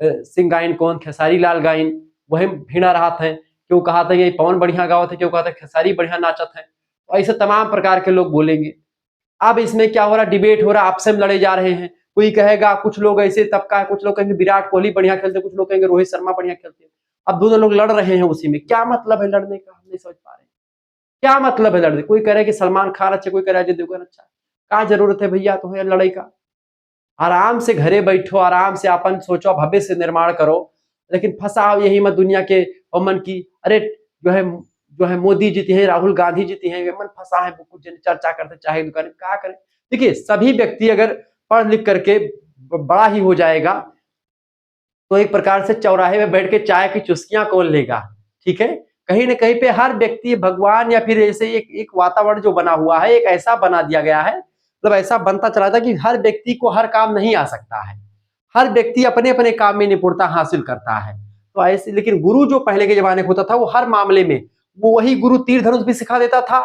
सिंह गाइन, कौन खेसारी लाल गाइन, वही भिड़ा रहा था। क्यों कहा था ये पवन बढ़िया गावत है, क्यों कहा था खेसारी बढ़िया नाचत है। तो ऐसे तमाम प्रकार के लोग बोलेंगे। अब इसमें क्या हो रहा, डिबेट हो रहा, आपसे में लड़े जा रहे हैं। कोई कहेगा, कुछ लोग ऐसे तबका है, कुछ लोग कहेंगे विराट कोहली बढ़िया खेलते, कुछ लोग कहेंगे रोहित शर्मा बढ़िया खेलते हैं। अब दोनों लोग लड़ रहे हैं उसी में। क्या मतलब है लड़ने का, हम नहीं समझ पा रहे हैं क्या मतलब है लड़ने। कोई कह रहा है कि सलमान खान अच्छा, कोई कह रहा है अजय देवगन अच्छा। क्या जरूरत है भैया तुम्हें लड़ाई का? आराम से घरे बैठो, आराम से अपन सोचो, भविष्य निर्माण करो, लेकिन फंसाओ यही मत दुनिया के मन की। अरे जो है मोदी जीते हैं, राहुल गांधी जीते हैं, मन फंसा है, कुछ चर्चा करते चाहे दुकान क्या करें। देखिए सभी व्यक्ति अगर पढ़ लिख करके बड़ा ही हो जाएगा तो एक प्रकार से चौराहे में बैठ के चाय की चुस्कियां कौन लेगा। ठीक है, कहीं ना कहीं पे हर व्यक्ति भगवान या फिर ऐसे एक वातावरण जो बना हुआ है, एक ऐसा बना दिया गया है, मतलब ऐसा बनता चला था कि हर व्यक्ति को हर काम नहीं आ सकता है। हर व्यक्ति अपने अपने काम में निपुणता हासिल करता है। तो ऐसे, लेकिन गुरु जो पहले के जमाने में होता था वो हर मामले में वो वही गुरु तीर धनुष भी सिखा देता था,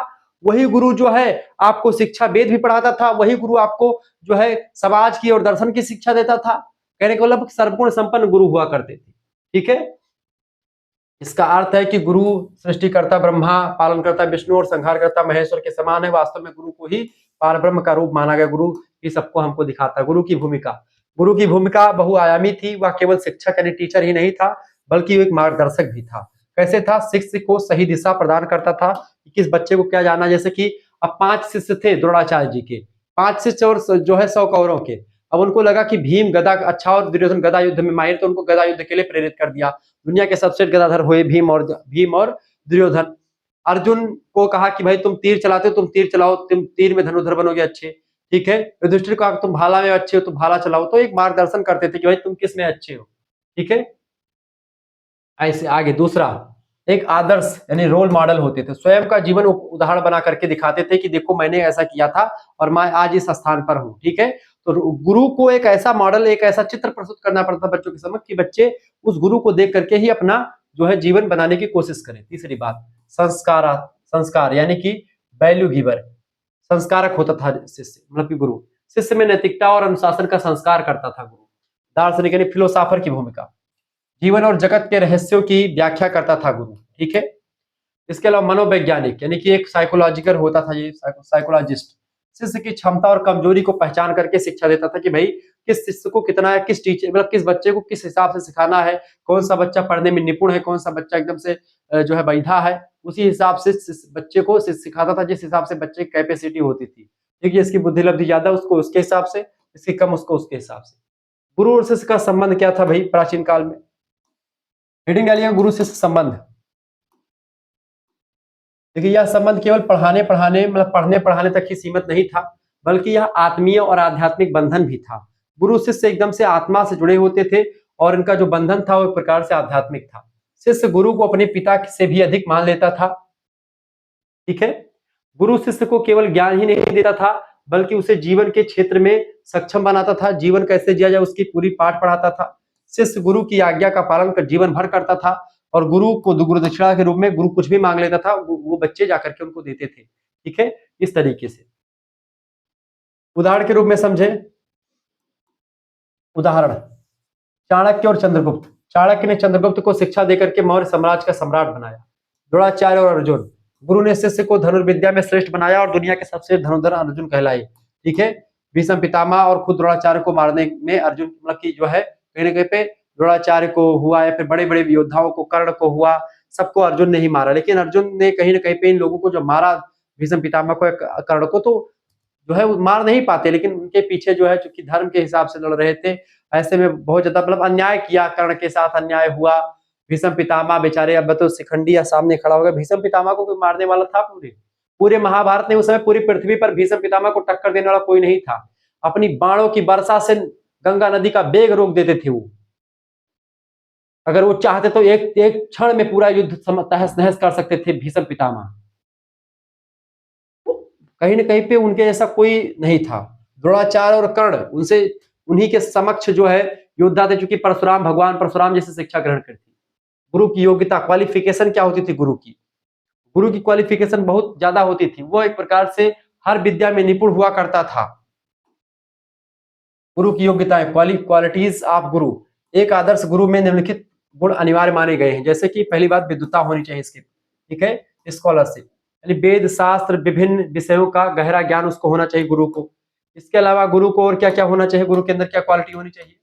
वही गुरु जो है आपको शिक्षा वेद भी पढ़ाता था, वही गुरु आपको जो है समाज की और दर्शन की शिक्षा देता था। कहने का मतलब सर्वगुण संपन्न गुरु हुआ करते थे। ठीक है, इसका अर्थ है कि गुरु सृष्टिकर्ता ब्रह्मा, पालनकर्ता विष्णु और संहारकर्ता महेश्वर के समान है। वास्तव में गुरु को ही पारब्रह्म का रूप माना गया। गुरु ही सबको हमको दिखाता है। गुरु की भूमिका बहुआयामी थी। वह केवल शिक्षक यानी टीचर ही नहीं था बल्कि एक मार्गदर्शक भी था। कैसे था? शिष्य को सही दिशा प्रदान करता था कि किस बच्चे को क्या जानना। जैसे कि अब 5 शिष्य थे द्रोणाचार्य जी के, 5 शिष्य और जो है 100 कौरवों के। अब उनको लगा कि भीम गदा अच्छा और दुर्योधन गदा युद्ध में माहिर, तो उनको गदा युद्ध के लिए प्रेरित कर दिया। दुनिया के सबसे गदाधर हुए भीम और दुर्योधन। अर्जुन को कहा कि भाई तुम तीर चलाते हो, तुम तीर चलाओ, तुम तीर में धनुर्धर बनोगे अच्छे। ठीक है, युधिष्ठिर को कहा तुम भाला में अच्छे हो, तुम भाला चलाओ। तो एक मार्गदर्शन करते थे कि भाई तुम किस में अच्छे हो। ठीक है, ऐसे आगे दूसरा एक आदर्श यानी रोल मॉडल होते थे। स्वयं का जीवन उदाहरण बना करके दिखाते थे कि देखो मैंने ऐसा किया था और मैं आज इस स्थान पर हूँ। ठीक है, तो गुरु को एक ऐसा मॉडल, एक ऐसा चित्र प्रस्तुत करना पड़ता बच्चों के समक्ष कि बच्चे उस गुरु को देख करके ही अपना जो है जीवन बनाने की कोशिश करें। तीसरी बात संस्कार यानी कि वैल्यू गिवर, संस्कारक होता था शिष्य, मतलब कि गुरु शिष्य में नैतिकता और अनुशासन का संस्कार करता था। गुरु दार्शनिक यानी फिलोसॉफर की भूमिका, जीवन और जगत के रहस्यों की व्याख्या करता था गुरु, ठीक है। इसके अलावा मनोवैज्ञानिक यानी कि एक साइकोलॉजिकल होता था, ये साइकोलॉजिस्ट शिष्य की क्षमता और कमजोरी को पहचान करके शिक्षा देता था कि भाई किस शिष्य को कितना, किस टीचर मतलब किस बच्चे को किस हिसाब से सिखाना है, कौन सा बच्चा पढ़ने में निपुण है, कौन सा बच्चा एकदम से जो है बैठा है, उसी हिसाब से बच्चे को सिखाता था, जिस हिसाब से बच्चे की कैपेसिटी होती थी। ठीक है, इसकी बुद्धि लब्धि ज्यादा उसको उसके हिसाब से, इसकी कम उसको उसके हिसाब से। गुरु और शिष्य का संबंध क्या था भाई प्राचीन काल में? हेडिंग डालिए गुरु शिष्य संबंध। देखिए यह संबंध केवल पढ़ाने पढ़ाने मतलब पढ़ने पढ़ाने तक ही सीमित नहीं था, बल्कि यह आत्मीय और आध्यात्मिक बंधन भी था। गुरु शिष्य एकदम से आत्मा से जुड़े होते थे और इनका जो बंधन था वो एक प्रकार से आध्यात्मिक था। शिष्य गुरु को अपने पिता से भी अधिक मान लेता था, ठीक है। गुरु शिष्य को केवल ज्ञान ही नहीं देता था, बल्कि उसे जीवन के क्षेत्र में सक्षम बनाता था। जीवन कैसे जिया जाए उसकी पूरी पाठ पढ़ाता था। शिष्य गुरु की आज्ञा का पालन कर जीवन भर करता था और गुरु को गुरु दक्षिणा के रूप में गुरु कुछ भी मांग लेता था, वो बच्चे जाकर के उनको देते थे, ठीक है, इस तरीके से। उदाहरण के रूप में समझे, उदाहरण चाणक्य और चंद्रगुप्त। चाणक्य ने चंद्रगुप्त को शिक्षा देकर के मौर्य साम्राज्य का सम्राट बनाया। द्रोणाचार्य और अर्जुन, गुरु ने शिष्य को धनुर्विद्या में श्रेष्ठ बनाया और दुनिया के सबसे धनुर्धर अर्जुन कहलाए, ठीक है। भीष्म पितामह और खुद द्रोणाचार्य को मारने में अर्जुन मतलब की जो है कहीं ना कहीं पे द्रोणाचार्य को हुआ, या फिर बड़े बड़े योद्धाओं को, कर्ण को हुआ, सबको अर्जुन ने ही मारा। लेकिन अर्जुन ने कहीं ना कहीं पे इन लोगों को जो मारा, भीष्म पितामह को, कर्ण को, तो जो है वो मार नहीं पाते, लेकिन उनके पीछे जो है चूंकि धर्म के हिसाब से लड़ रहे थे, ऐसे में बहुत ज्यादा मतलब अन्याय किया, कर्ण के साथ अन्याय हुआ। भीष्म पितामह बेचारे, अब तो शिखंडी या सामने खड़ा हो गया, भीष्म पितामह को कोई मारने वाला था? पूरे पूरे महाभारत में उस समय पूरी पृथ्वी पर भीष्म पितामह को टक्कर देने वाला कोई नहीं था। अपनी बाणों की वर्षा से गंगा नदी का वेग रोक देते थे वो। अगर वो चाहते तो एक एक क्षण में पूरा युद्ध तहस नहस कर सकते थे भीष्म पितामह। कहीं ना कहीं पे उनके जैसा कोई नहीं था। द्रोणाचार्य और कर्ण उनसे उन्हीं के समक्ष जो है योद्धा थे, चूंकि परशुराम, भगवान परशुराम जैसे शिक्षा ग्रहण करती। गुरु की योग्यता, क्वालिफिकेशन क्या होती थी गुरु की? गुरु की क्वालिफिकेशन बहुत ज्यादा होती थी। वो एक प्रकार से हर विद्या में निपुण हुआ करता था। गुरु की योग्यताएं, क्वालिटीज ऑफ गुरु। एक आदर्श गुरु में निम्नलिखित गुण अनिवार्य माने गए हैं। जैसे कि पहली बात विद्वता होनी चाहिए इसकी, ठीक है, स्कॉलरशिप यानी वेद शास्त्र विभिन्न विषयों का गहरा ज्ञान उसको होना चाहिए गुरु को। इसके अलावा गुरु को और क्या क्या होना चाहिए? गुरु के अंदर क्या क्वालिटी होनी चाहिए?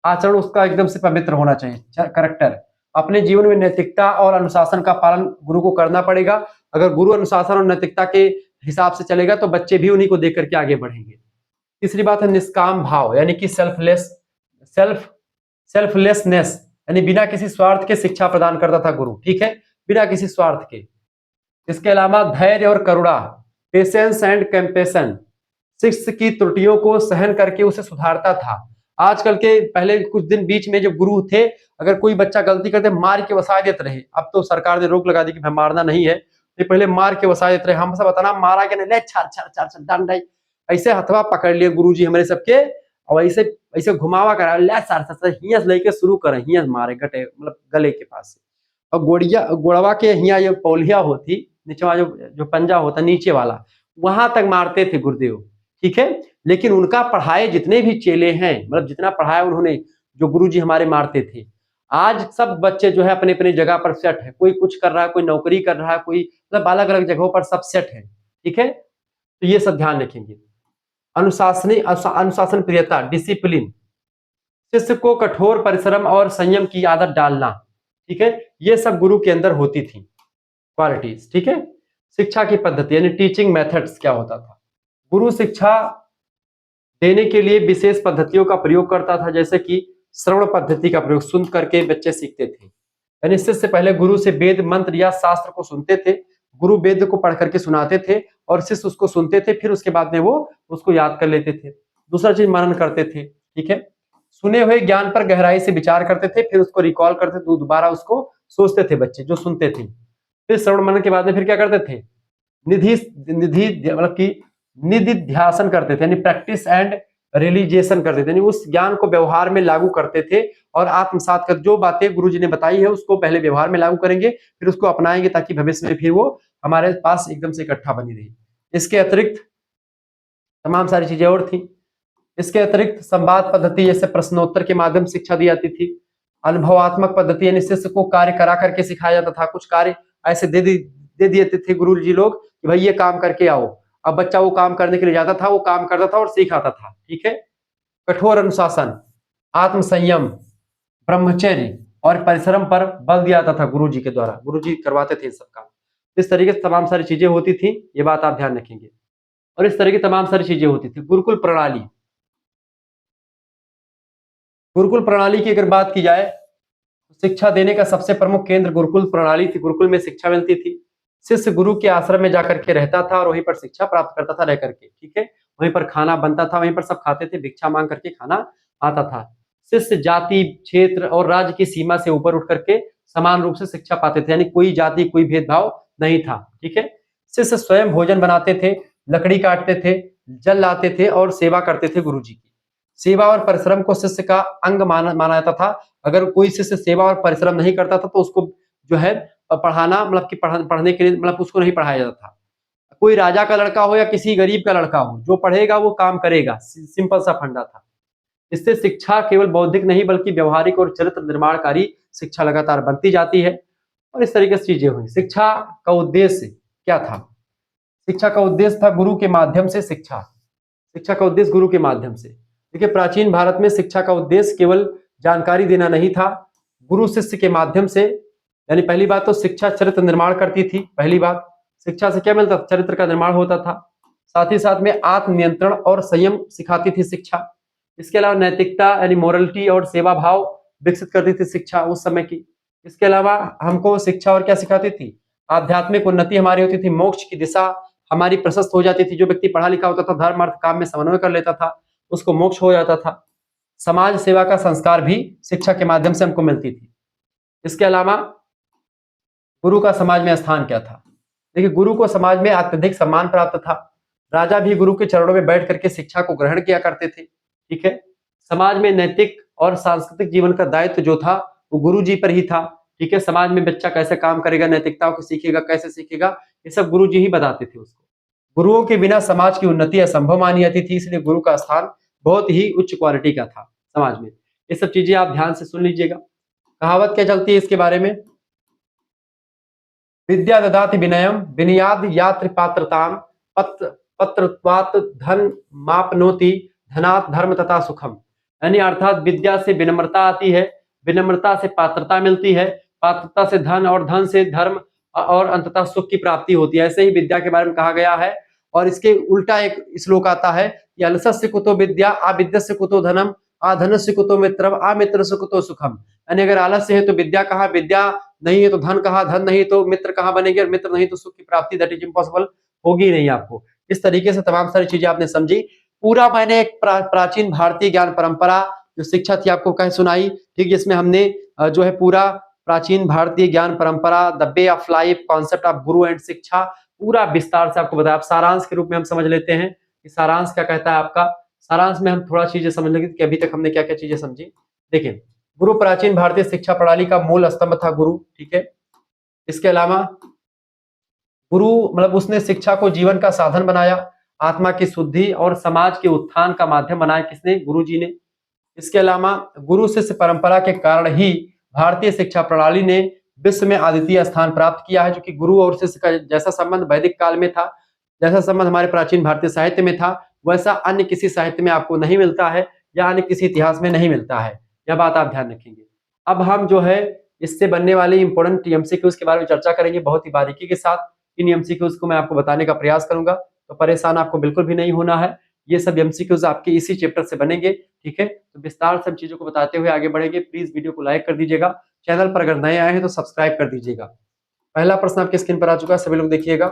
आचरण उसका एकदम से पवित्र होना चाहिए, करेक्टर। अपने जीवन में नैतिकता और अनुशासन का पालन गुरु को करना पड़ेगा। अगर गुरु अनुशासन और नैतिकता के हिसाब से चलेगा तो बच्चे भी उन्हीं को देख करके आगे बढ़ेंगे। तीसरी बात है निष्काम भाव यानी कि सेल्फलेसनेस, यानी बिना किसी स्वार्थ के शिक्षा प्रदान करता था गुरु, ठीक है, बिना किसी स्वार्थ के। इसके अलावा धैर्य और करुणा, पेशेंस एंड कंपैशन, शिष्य की त्रुटियों को सहन करके उसे सुधारता था। आजकल के पहले कुछ दिन बीच में जब गुरु थे, अगर कोई बच्चा गलती करते मार के वसा देते रहे। अब तो सरकार ने रोक लगा दी कि भाई मारना नहीं है, तो पहले मार के वसा देते रहे। हम सब बताना मारा के नहीं, ले छार छार छार छार डंड, ऐसे हथवा पकड़ लिए गुरुजी हमारे सबके, और ऐसे ऐसे घुमावा करा, ले सार सार हियस लेके शुरू करें, हियस मारे गटे मतलब गले के पास से। और गोड़वा के हिया जो पौलिया होती, नीचे जो पंजा होता नीचे वाला, वहां तक मारते थे गुरुदेव, ठीक है। लेकिन उनका पढ़ाए जितने भी चेले हैं, मतलब जितना पढ़ाया उन्होंने, जो गुरुजी हमारे मारते थे, आज सब बच्चे जो है अपने अपने जगह पर सेट है। कोई कुछ कर रहा है, कोई नौकरी कर रहा है, कोई मतलब अलग अलग जगहों पर सब सेट है, ठीक है। तो ये सब ध्यान रखेंगे। अनुशासन प्रियता, डिसिप्लिन, शिष्य को कठोर परिश्रम और संयम की आदत डालना, ठीक है, ये सब गुरु के अंदर होती थी क्वालिटीज, ठीक है। शिक्षा की पद्धति यानी टीचिंग मेथड्स क्या होता था? गुरु शिक्षा देने के लिए विशेष पद्धतियों का प्रयोग करता था, जैसे कि श्रवण पद्धति का प्रयोग, सुन करके बच्चे सीखते थे। यानी इससे पहले गुरु से वेद मंत्र या शास्त्र को सुनते थे। गुरु वेद को पढ़ करके सुनाते थे और शिष्य उसको सुनते थे, फिर उसके बाद में वो उसको याद कर लेते थे। दूसरा चीज मनन करते थे, ठीक है, सुने हुए ज्ञान पर गहराई से विचार करते थे, फिर उसको रिकॉल करते थे, दोबारा उसको सोचते थे बच्चे जो सुनते थे। फिर श्रवण मनन के बाद में फिर क्या करते थे? निधि निधि मतलब की निधिध्यासन करते थे, यानी प्रैक्टिस एंड रियलाइजेशन करते थे, यानी उस ज्ञान को व्यवहार में लागू करते थे और आत्मसात कर जो बातें गुरुजी ने बताई है उसको पहले व्यवहार में लागू करेंगे, फिर उसको अपनाएंगे, ताकि भविष्य में फिर वो हमारे पास एकदम से इकट्ठा बनी रही। इसके अतिरिक्त तमाम सारी चीजें और थी। इसके अतिरिक्त संवाद पद्धति, जैसे प्रश्नोत्तर के माध्यम से शिक्षा दी जाती थी। अनुभवात्मक पद्धति यानी शिष्य को कार्य करा करके सिखाया जाता था। कुछ कार्य ऐसे दे दिए थे गुरु जी लोग कि भाई ये काम करके आओ। अब बच्चा वो काम करने के लिए जाता था, वो काम करता था और सीख आता था। ठीक है। कठोर अनुशासन, आत्म संयम, ब्रह्मचर्य और परिश्रम पर बल दिया जाता था गुरु जी के द्वारा। गुरु जी करवाते थे इन सब काम। इस तरीके से तमाम सारी चीजें होती थी, ये बात आप ध्यान रखेंगे। और इस तरह की तमाम सारी चीजें होती थी। गुरुकुल प्रणाली, गुरुकुल प्रणाली की अगर बात की जाए, शिक्षा देने का सबसे प्रमुख केंद्र गुरुकुल प्रणाली थी। गुरुकुल में शिक्षा मिलती थी। शिष्य गुरु के आश्रम में जाकर के रहता था और वहीं पर शिक्षा प्राप्त करता था रह करके। ठीक है। वहीं पर खाना बनता था, वहीं पर सब खाते थे, भिक्षा मांग करके खाना आता था। शिष्य जाति, क्षेत्र और राज्य की सीमा से ऊपर उठ करके समान रूप से शिक्षा पाते थे, यानी कोई जाति, कोई भेदभाव नहीं था। ठीक है। शिष्य स्वयं भोजन बनाते थे, लकड़ी काटते थे, जल लाते थे और सेवा करते थे गुरु जी की। सेवा और परिश्रम को शिष्य का अंग माना जाता था। अगर कोई शिष्य सेवा और परिश्रम नहीं करता था तो उसको जो है पढ़ाना, मतलब कि पढ़ने के लिए, मतलब उसको नहीं पढ़ाया जाता था। कोई राजा का लड़का हो या किसी गरीब का लड़का हो, जो पढ़ेगा वो काम करेगा। सिंपल सा फंडा था। इससे शिक्षा केवल बौद्धिक नहीं बल्कि व्यवहारिक और चरित्र निर्माणकारी शिक्षा लगातार बनती जाती है। और इस तरीके से चीजें हुई। शिक्षा का उद्देश्य क्या था? शिक्षा का उद्देश्य था गुरु के माध्यम से शिक्षा। शिक्षा का उद्देश्य गुरु के माध्यम से। देखिए, प्राचीन भारत में शिक्षा का उद्देश्य केवल जानकारी देना नहीं था। गुरु शिष्य के माध्यम से, यानी पहली बात तो शिक्षा चरित्र निर्माण करती थी। पहली बात, शिक्षा से क्या मिलता था? चरित्र का निर्माण होता था। साथ ही साथ में आत्मनियंत्रण और संयम सिखाती थी शिक्षा। इसके अलावा नैतिकता यानी मोरलिटी और सेवा भाव विकसित करती थी शिक्षा उस समय की। इसके अलावा हमको शिक्षा और क्या सिखाती थी? आध्यात्मिक उन्नति हमारी होती थी, मोक्ष की दिशा हमारी प्रशस्त हो जाती थी। जो व्यक्ति पढ़ा लिखा होता था, धर्म अर्थ काम में समन्वय कर लेता था, उसको मोक्ष हो जाता था। समाज सेवा का संस्कार भी शिक्षा के माध्यम से हमको मिलती थी। इसके अलावा गुरु का समाज में स्थान क्या था? देखिए, गुरु को समाज में अत्यधिक सम्मान प्राप्त था। राजा भी गुरु के चरणों में बैठ करके शिक्षा को ग्रहण किया करते थे। ठीक है। समाज में नैतिक और सांस्कृतिक जीवन का दायित्व जो था वो गुरु जी पर ही था। ठीक है। समाज में बच्चा कैसे काम करेगा, नैतिकताओं को सीखेगा, कैसे सीखेगा, ये सब गुरु जी ही बताते थे उसको। गुरुओं के बिना समाज की उन्नति असंभव मानी जाती थी, इसलिए गुरु का स्थान बहुत ही उच्च क्वालिटी का था समाज में। ये सब चीजें आप ध्यान से सुन लीजिएगा। कहावत क्या चलती है इसके बारे में? विद्या ददाति विनयम विनयाद यात्र पात्रताम पत्रत्वात धन मापनोति धनात् धर्म तथा सुखम। यानी अर्थात विद्या से विनम्रता आती है, विनम्रता से पात्रता मिलती है, पात्रता से धन और धन से धर्म और अंततः सुख की प्राप्ति होती है। ऐसे ही विद्या के बारे में कहा गया है। और इसके उल्टा एक श्लोक आता है कि अलसस्य कुतो विद्या अविद्यस्य कुतो धनम अधनस्य कुतो मित्रम अमित्रस्य कुतो सुखम। यानी अगर आलस्य है तो विद्या कहाँ, विद्या नहीं है तो धन कहाँ, धन नहीं तो मित्र कहाँ बनेंगे, और मित्र नहीं तो सुख की प्राप्ति दैट इज इम्पॉसिबल, होगी नहीं आपको। इस तरीके से तमाम सारी चीजें आपने समझी। पूरा मैंने एक प्राचीन भारतीय ज्ञान परंपरा जो शिक्षा थी आपको कह सुनाई। ठीक, जिसमें हमने जो है पूरा प्राचीन भारतीय ज्ञान परंपरा, the way of life, concept of Guru and शिक्षा, पूरा विस्तार से आपको बताया। आप सारांश के रूप में हम समझ लेते हैं कि सारांश क्या कहता है आपका। सारांश में हम थोड़ा चीजें समझ लेंगे कि अभी तक हमने क्या क्या चीजें समझी। देखिए, गुरु प्राचीन भारतीय शिक्षा प्रणाली का मूल स्तंभ था गुरु। ठीक है। इसके अलावा गुरु मतलब उसने शिक्षा को जीवन का साधन बनाया, आत्मा की शुद्धि और समाज के उत्थान का माध्यम बनाया। किसने? गुरु जी ने। इसके अलावा गुरु शिष्य परंपरा के कारण ही भारतीय शिक्षा प्रणाली ने विश्व में अद्वितीय स्थान प्राप्त किया है। जो कि गुरु और शिष्य का जैसा संबंध वैदिक काल में था, जैसा संबंध हमारे प्राचीन भारतीय साहित्य में था, वैसा अन्य किसी साहित्य में आपको नहीं मिलता है या अन्य किसी इतिहास में नहीं मिलता है। यह बात आप ध्यान रखेंगे। अब हम जो है इससे बनने वाले इंपॉर्टेंट एमसीक्यूज के बारे में चर्चा करेंगे बहुत ही बारीकी के साथ। इन एमसीक्यूज को मैं आपको बताने का प्रयास करूंगा, तो परेशान आपको बिल्कुल भी नहीं होना है। ये सब एमसीक्यूज आपके इसी चैप्टर से बनेंगे। ठीक है। तो विस्तार से चीजों को बताते हुए आगे बढ़ेंगे। प्लीज वीडियो को लाइक कर दीजिएगा, चैनल पर अगर नए आए हैं तो सब्सक्राइब कर दीजिएगा। पहला प्रश्न आपके स्क्रीन पर आ चुका है, सभी लोग देखिएगा।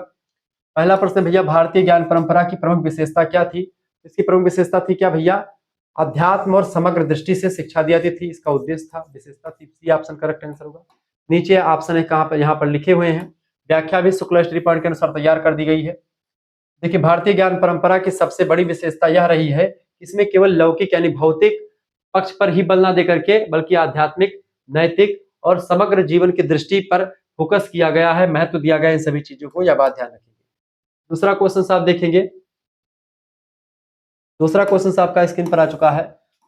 पहला प्रश्न, भैया भारतीय ज्ञान परंपरा की प्रमुख विशेषता क्या थी? इसकी प्रमुख विशेषता थी क्या भैया? अध्यात्म और समग्र दृष्टि से शिक्षा दी जाती थी, इसका उद्देश्य था। विशेषता थी, सी ऑप्शन करेक्ट आंसर होगा। नीचे ऑप्शन है कहां पर, यहाँ पर लिखे हुए हैं। व्याख्या भी शुक्ल स्टडी पॉइंट के अनुसार तैयार कर दी गई है। देखिए, भारतीय ज्ञान परंपरा की सबसे बड़ी विशेषता यह रही है, इसमें केवल लौकिक यानी भौतिक पक्ष पर ही बल ना देकर के, बल्कि आध्यात्मिक, नैतिक और समग्र जीवन की दृष्टि पर फोकस किया गया है, महत्व दिया गया है इन सभी चीजों को। यह बात ध्यान रखेंगे। दूसरा क्वेश्चन आप देखेंगे, दूसरा क्वेश्चन आपका स्क्रीन पर आ चुका है।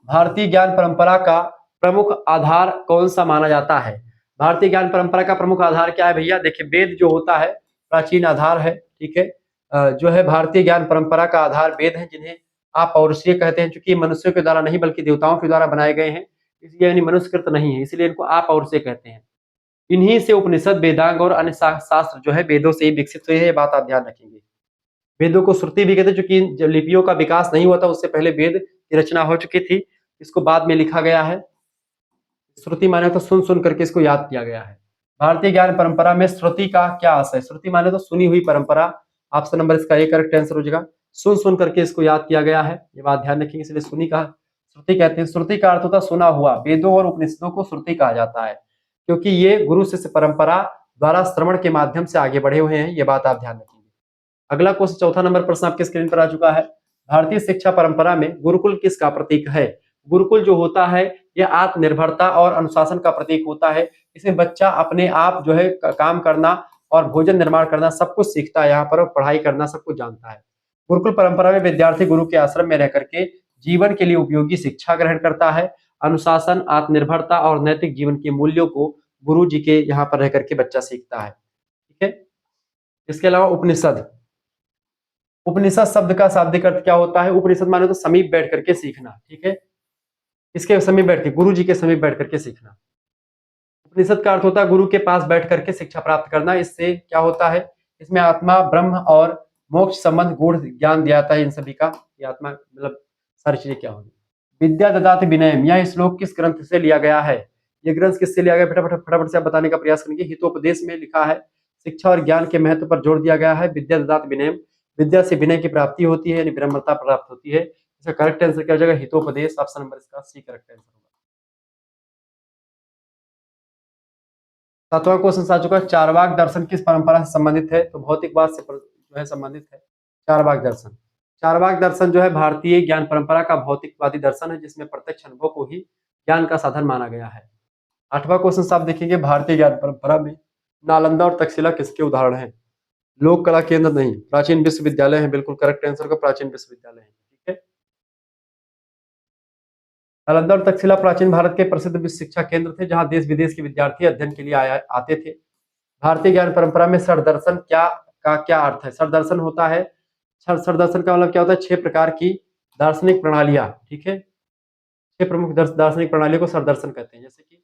भारतीय ज्ञान परंपरा का प्रमुख आधार कौन सा माना जाता है? भारतीय ज्ञान परंपरा का प्रमुख आधार क्या है भैया? देखिए वेद जो होता है प्राचीन आधार है, ठीक है। जो है भारतीय ज्ञान परंपरा का आधार वेद है, जिन्हें आप पौरुषीय कहते हैं, चूंकि मनुष्यों के द्वारा नहीं बल्कि देवताओं के द्वारा बनाए गए हैं, इसलिए यानी मनुष्यकृत नहीं है, इसलिए इनको अपौरुषीय कहते हैं। इन्हीं से उपनिषद, वेदांग और अन्य शास्त्र जो है वेदों से ही विकसित हुए हैं, ये बात आप ध्यान रखेंगे। वेदों को श्रुति भी कहते हैं, चूंकि जब लिपियों का विकास नहीं हुआ था उससे पहले वेद की रचना हो चुकी थी, इसको बाद में लिखा गया है। श्रुति माने तो सुन सुन करके इसको याद किया गया है। भारतीय ज्ञान परंपरा में श्रुति का क्या आशय? श्रुति माने तो सुनी हुई परंपरा। ऑप्शन नंबर इसका ए करेक्ट आंसर हो जाएगा। सुन सुन करके इसको याद किया गया है, ये बात ध्यान रखिए, इसलिए सुनी का श्रुति कहते हैं। श्रुति का अर्थ होता है सुना हुआ। वेदों और उपनिषदों को श्रुति कहा जाता है क्योंकि ये गुरु शिष्य परंपरा द्वारा श्रवण के माध्यम से आगे बढ़े हुए हैं, ये बात आप ध्यान रखेंगे। अगला क्वेश्चन, चौथा नंबर प्रश्न आपके स्क्रीन पर आ चुका है। भारतीय शिक्षा परंपरा में गुरुकुल किसका प्रतीक है? गुरुकुल जो होता है यह आत्मनिर्भरता और अनुशासन का प्रतीक होता है। इसमें बच्चा अपने आप जो है काम करना और भोजन निर्माण करना सब कुछ सीखता है, यहाँ पर पढ़ाई करना सब कुछ जानता है। गुरुकुल परंपरा में विद्यार्थी गुरु के आश्रम में रह करके जीवन के लिए उपयोगी शिक्षा ग्रहण करता है। अनुशासन, आत्मनिर्भरता और नैतिक जीवन के मूल्यों को गुरु जी के यहाँ पर रह करके बच्चा सीखता है, ठीक है। इसके अलावा उपनिषद, उपनिषद शब्द का शाब्दिक अर्थ क्या होता है? उपनिषद माने तो समीप बैठ करके सीखना, ठीक है। इसके समीप बैठ के, गुरु जी के समीप बैठ करके सीखना। उपनिषद का अर्थ होता है गुरु के पास बैठ करके शिक्षा प्राप्त करना। इससे क्या होता है? इसमें आत्मा, ब्रह्म और मोक्ष संबंध गूढ़ ज्ञान दिया जाता है इन सभी का। ये आत्मा मतलब सारी चीजें क्या होगी। विद्या ददाति विनयम, यह श्लोक किस ग्रंथ से लिया गया है? ये ग्रंथ किससे लिया गया? फटाफट से आप बताने का प्रयास करेंगे। हितोपदेश में लिखा है। शिक्षा और ज्ञान के महत्व पर जोर दिया गया है। विद्या ददाति विनयम, विद्या से विनय की प्राप्ति होती है, यानी विनम्रता प्राप्त होती है। इसका करेक्ट आंसर क्या हो जाएगा? हितोपदेश। ऑप्शन नंबर इसका सी करेक्ट आंसर होगा। सातवां क्वेश्चन आ चुका है। चारवाक दर्शन किस परंपरा से संबंधित है? तो भौतिकवाद से जो है संबंधित है चारवाक दर्शन। चारवाक दर्शन जो है भारतीय ज्ञान परंपरा का भौतिकवादी दर्शन है, जिसमें प्रत्यक्ष अनुभव को ही ज्ञान का साधन माना गया है। आठवां क्वेश्चन आप देखेंगे, भारतीय ज्ञान परंपरा में नालंदा और तक्षशिला किसके उदाहरण है? लोक कला केंद्र नहीं, प्राचीन विश्वविद्यालय है। बिल्कुल करेक्ट आंसर का प्राचीन विश्वविद्यालय है, ठीक है। नालंदा और तक्षशिला प्राचीन भारत के प्रसिद्ध शिक्षा केंद्र थे, जहां देश विदेश के विद्यार्थी अध्ययन के लिए आते थे। भारतीय ज्ञान परंपरा में षड्दर्शन क्या अर्थ है? षड्दर्शन होता है, षड्दर्शन का मतलब क्या होता है? 6 प्रकार की दार्शनिक प्रणालियां, ठीक है। 6 प्रमुख दार्शनिक प्रणालियों को षड्दर्शन कहते हैं। जैसे कि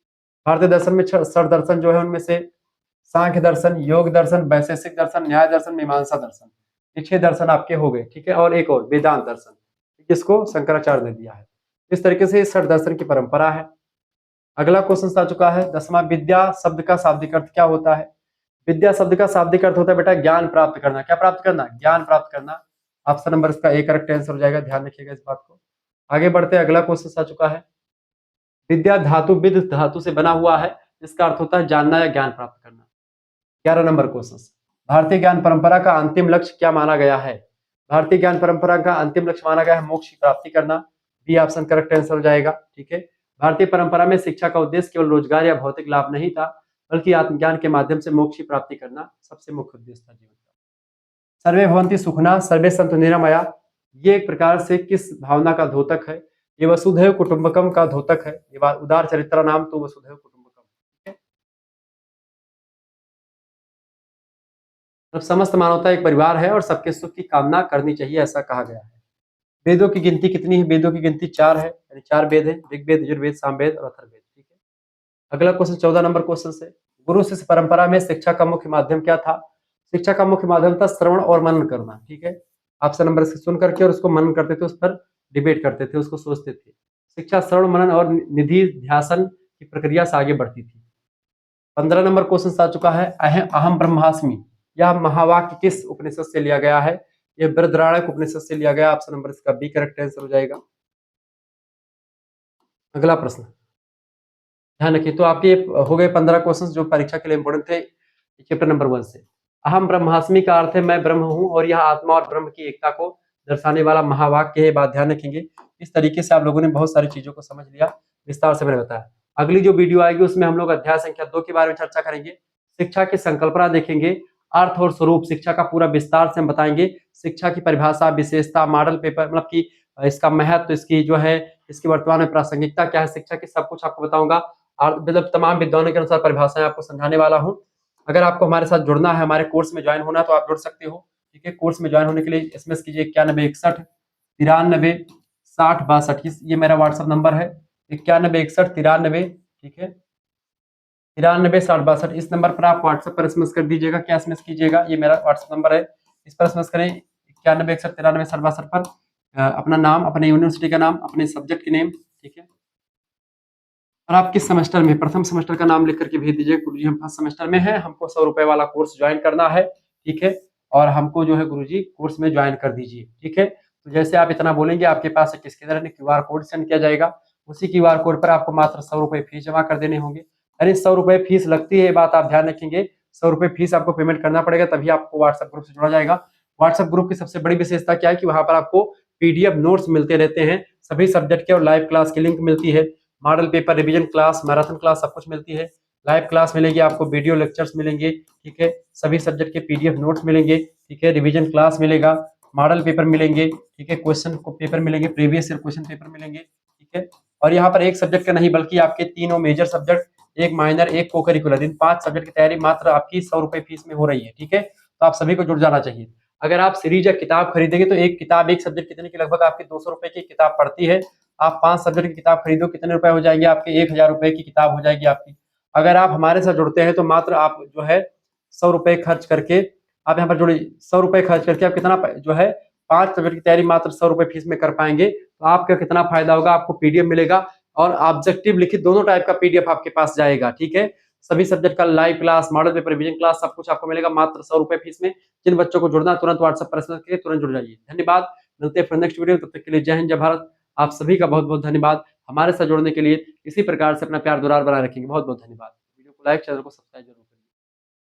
भारतीय दर्शन में षड्दर्शन जो है उनमें से सांख्य दर्शन, योग दर्शन, वैशेषिक दर्शन, न्याय दर्शन, मीमांसा दर्शन, ये 6 दर्शन आपके हो गए, ठीक है। और एक और वेदांत दर्शन, जिसको शंकराचार्य ने दिया है। इस तरीके से षड्दर्शन की परंपरा है। अगला क्वेश्चन आ चुका है 10वां, विद्या शब्द का शाब्दिक अर्थ क्या होता है? विद्या शब्द का शाब्दिक अर्थ होता है बेटा ज्ञान प्राप्त करना। क्या प्राप्त करना? ज्ञान प्राप्त करना। ऑप्शन नंबर इसका ए करेक्ट आंसर हो जाएगा, ध्यान रखिएगा इस बात को। आगे बढ़ते हैं, अगला क्वेश्चन आ चुका है। विद्या धातु, विद धातु से बना हुआ है, जिसका अर्थ होता है जानना या ज्ञान प्राप्त करना। 11 नंबर क्वेश्चन, भारतीय ज्ञान परंपरा का अंतिम लक्ष्य क्या माना गया है? भारतीय ज्ञान परंपरा का अंतिम लक्ष्य माना गया है मोक्ष की प्राप्ति करना। बी ऑप्शन करेक्ट आंसर हो जाएगा, ठीक है। भारतीय परंपरा में शिक्षा का उद्देश्य केवल रोजगार या भौतिक लाभ नहीं था, बल्कि आत्मज्ञान के माध्यम से मोक्ष की प्राप्ति करना सबसे मुख्य उद्देश्य था जीवन का। सर्वे भवन्ति सुखिनः, सर्वे सन्तु निरामया, ये एक प्रकार से किस भावना का द्योतक है? ये वसुधैव कुटुंबकम का द्योतक है। ये उदार चरित्र नाम तो वसुधैव कुटुंबकम, ठीक है। तो समस्त मानवता एक परिवार है और सबके सुख की कामना करनी चाहिए, ऐसा कहा गया है। वेदों की गिनती कितनी है? वेदों की गिनती 4 है, यानी 4 वेद है, ऋग्वेद, यजुर्वेद, सामवेद और अथर्ववेद, ठीक है। अगला क्वेश्चन 14 नंबर क्वेश्चन से, गुरु शिष्य परंपरा में शिक्षा का मुख्य माध्यम क्या था? शिक्षा का मुख्य माध्यम था श्रवण और मनन करना, ठीक है। ऑप्शन नंबर से सुन करके और उसको मनन करते थे, उस पर डिबेट करते थे, उसको सोचते थे। शिक्षा श्रवण, मनन और निधि ध्यासन की प्रक्रिया से आगे बढ़ती थी। 15 नंबर क्वेश्चन आ चुका है, अहम ब्रह्मास्मि, यह महावाक्य किस उपनिषद से लिया गया है? ये बृहदारण्यक उपनिषद से लिया गया। ऑप्शन नंबर इसका बी करेक्ट आंसर हो जाएगा। अगला प्रश्न ध्यान रखिए, तो आपके हो गए 15 क्वेश्चन जो परीक्षा के लिए इंपोर्टेंट थे चैप्टर नंबर 1 से। अहम ब्रह्मास्मि का अर्थ है मैं ब्रह्म हूं, और यह आत्मा और ब्रह्म की एकता को दर्शाने वाला महावाक्य है। बात ध्यान रखेंगे। इस तरीके से आप लोगों ने बहुत सारी चीजों को समझ लिया, विस्तार से मैंने बताया। अगली जो वीडियो आएगी उसमें हम लोग अध्याय संख्या 2 के बारे में चर्चा करेंगे। शिक्षा की संकल्पना देखेंगे, अर्थ और स्वरूप शिक्षा का पूरा विस्तार से हम बताएंगे। शिक्षा की परिभाषा, विशेषता, मॉडल पेपर मतलब की इसका महत्व, इसकी जो है इसकी वर्तमान में प्रासंगिकता क्या है, शिक्षा की, सब कुछ आपको बताऊंगा। और मतलब तमाम विद्वानों के अनुसार परिभाषाएं आपको समझाने वाला हूँ। अगर आपको हमारे साथ जुड़ना है, हमारे कोर्स में ज्वाइन होना है, तो आप जुड़ सकते हो। ठीक है, कोर्स में ज्वाइन होने के लिए एसएमएस कीजिए 9161 93 60 62। ये मेरा व्हाट्सएप नंबर है, 9161 93 ठीक है 93 60 62। इस नंबर पर आप व्हाट्सएप पर एसएमएस कर दीजिएगा। क्या एसएमएस कीजिएगा, ये मेरा व्हाट्सएप नंबर है, इस पर एसएमएस करें 9161 93 60 62 पर अपना नाम, अपने यूनिवर्सिटी का नाम, अपने सब्जेक्ट की नेम, ठीक है, और आप किस सेमेस्टर में, प्रथम सेमेस्टर का नाम लिख करके भेज दीजिए, गुरुजी हम फर्स्ट सेमेस्टर में हैं, हमको 100 रुपए वाला कोर्स ज्वाइन करना है। ठीक है, और हमको जो है गुरुजी कोर्स में ज्वाइन कर दीजिए। ठीक है, तो जैसे आप इतना बोलेंगे, आपके पास एक इसके तरह क्यूआर कोड सेंड किया जाएगा। उसी क्यूआर कोड पर आपको मात्र 100 रुपए फीस जमा कर देने होंगे। यानी 100 रुपए फीस लगती है, ये बात आप ध्यान रखेंगे। 100 रुपए फीस आपको पेमेंट करना पड़ेगा, तभी आपको व्हाट्सएप ग्रुप से जोड़ा जाएगा। व्हाट्सएप ग्रुप की सबसे बड़ी विशेषता क्या है कि वहां पर आपको पीडीएफ नोट्स मिलते रहते हैं, सभी सब्जेक्ट के, और लाइव क्लास की लिंक मिलती है, model paper, revision class, marathon class, सब कुछ मिलती है। लाइव क्लास मिलेगी आपको, वीडियो लेक्चर्स मिलेंगे, ठीक है, सभी सब्जेक्ट के पीडीएफ नोट्स मिलेंगे, ठीक है, रिवीजन क्लास मिलेगा, मॉडल पेपर मिलेंगे, ठीक है, क्वेश्चन पेपर मिलेंगे, प्रीवियस ईयर क्वेश्चन पेपर मिलेंगे, ठीक है। और यहाँ पर एक सब्जेक्ट का नहीं, बल्कि आपके तीनों मेजर सब्जेक्ट, एक माइनर, एक को करिकुलर, इन 5 सब्जेक्ट की तैयारी मात्र आपकी 100 रुपए फीस में हो रही है। ठीक है, तो आप सभी को जुड़ जाना चाहिए। अगर आप सीरीज या किताब खरीदेंगे तो एक किताब, एक सब्जेक्ट कितने की, लगभग आपकी 200 रुपए की किताब पड़ती है। आप 5 सब्जेक्ट की किताब खरीदो, कितने रुपए हो जाएंगे आपके, 1000 रुपए की किताब हो जाएगी आपकी। अगर आप हमारे साथ जुड़ते हैं तो मात्र आप जो है 100 रुपए खर्च करके, आप यहाँ पर जुड़िए, 100 रुपए खर्च करके आप कितना जो है 5 सब्जेक्ट की तैयारी मात्र 100 रुपए फीस में कर पाएंगे। तो आपका कितना फायदा होगा, आपको पीडीएफ मिलेगा और ऑब्जेक्टिव लिखित दोनों टाइप का पीडीएफ आपके पास जाएगा। ठीक है, सभी सब्जेक्ट का live class, model paper, revision class, सब कुछ आपको मिलेगा मात्र 100 रुपए फीस में। जिन बच्चों को जुड़ना है तुरंत व्हाट्सएप पर के तुरंत जुड़ जाइए। धन्यवाद, मिलते हैं फिर नेक्स्ट वीडियो, तब तक के लिए जय हिंद, जय भारत। आप सभी का बहुत बहुत धन्यवाद हमारे साथ जुड़ने के लिए। इसी प्रकार से अपना प्यार दुलार बनाए रखेंगे। बहुत बहुत धन्यवाद। वीडियो को लाइक, चैनल को सब्सक्राइब जरूर।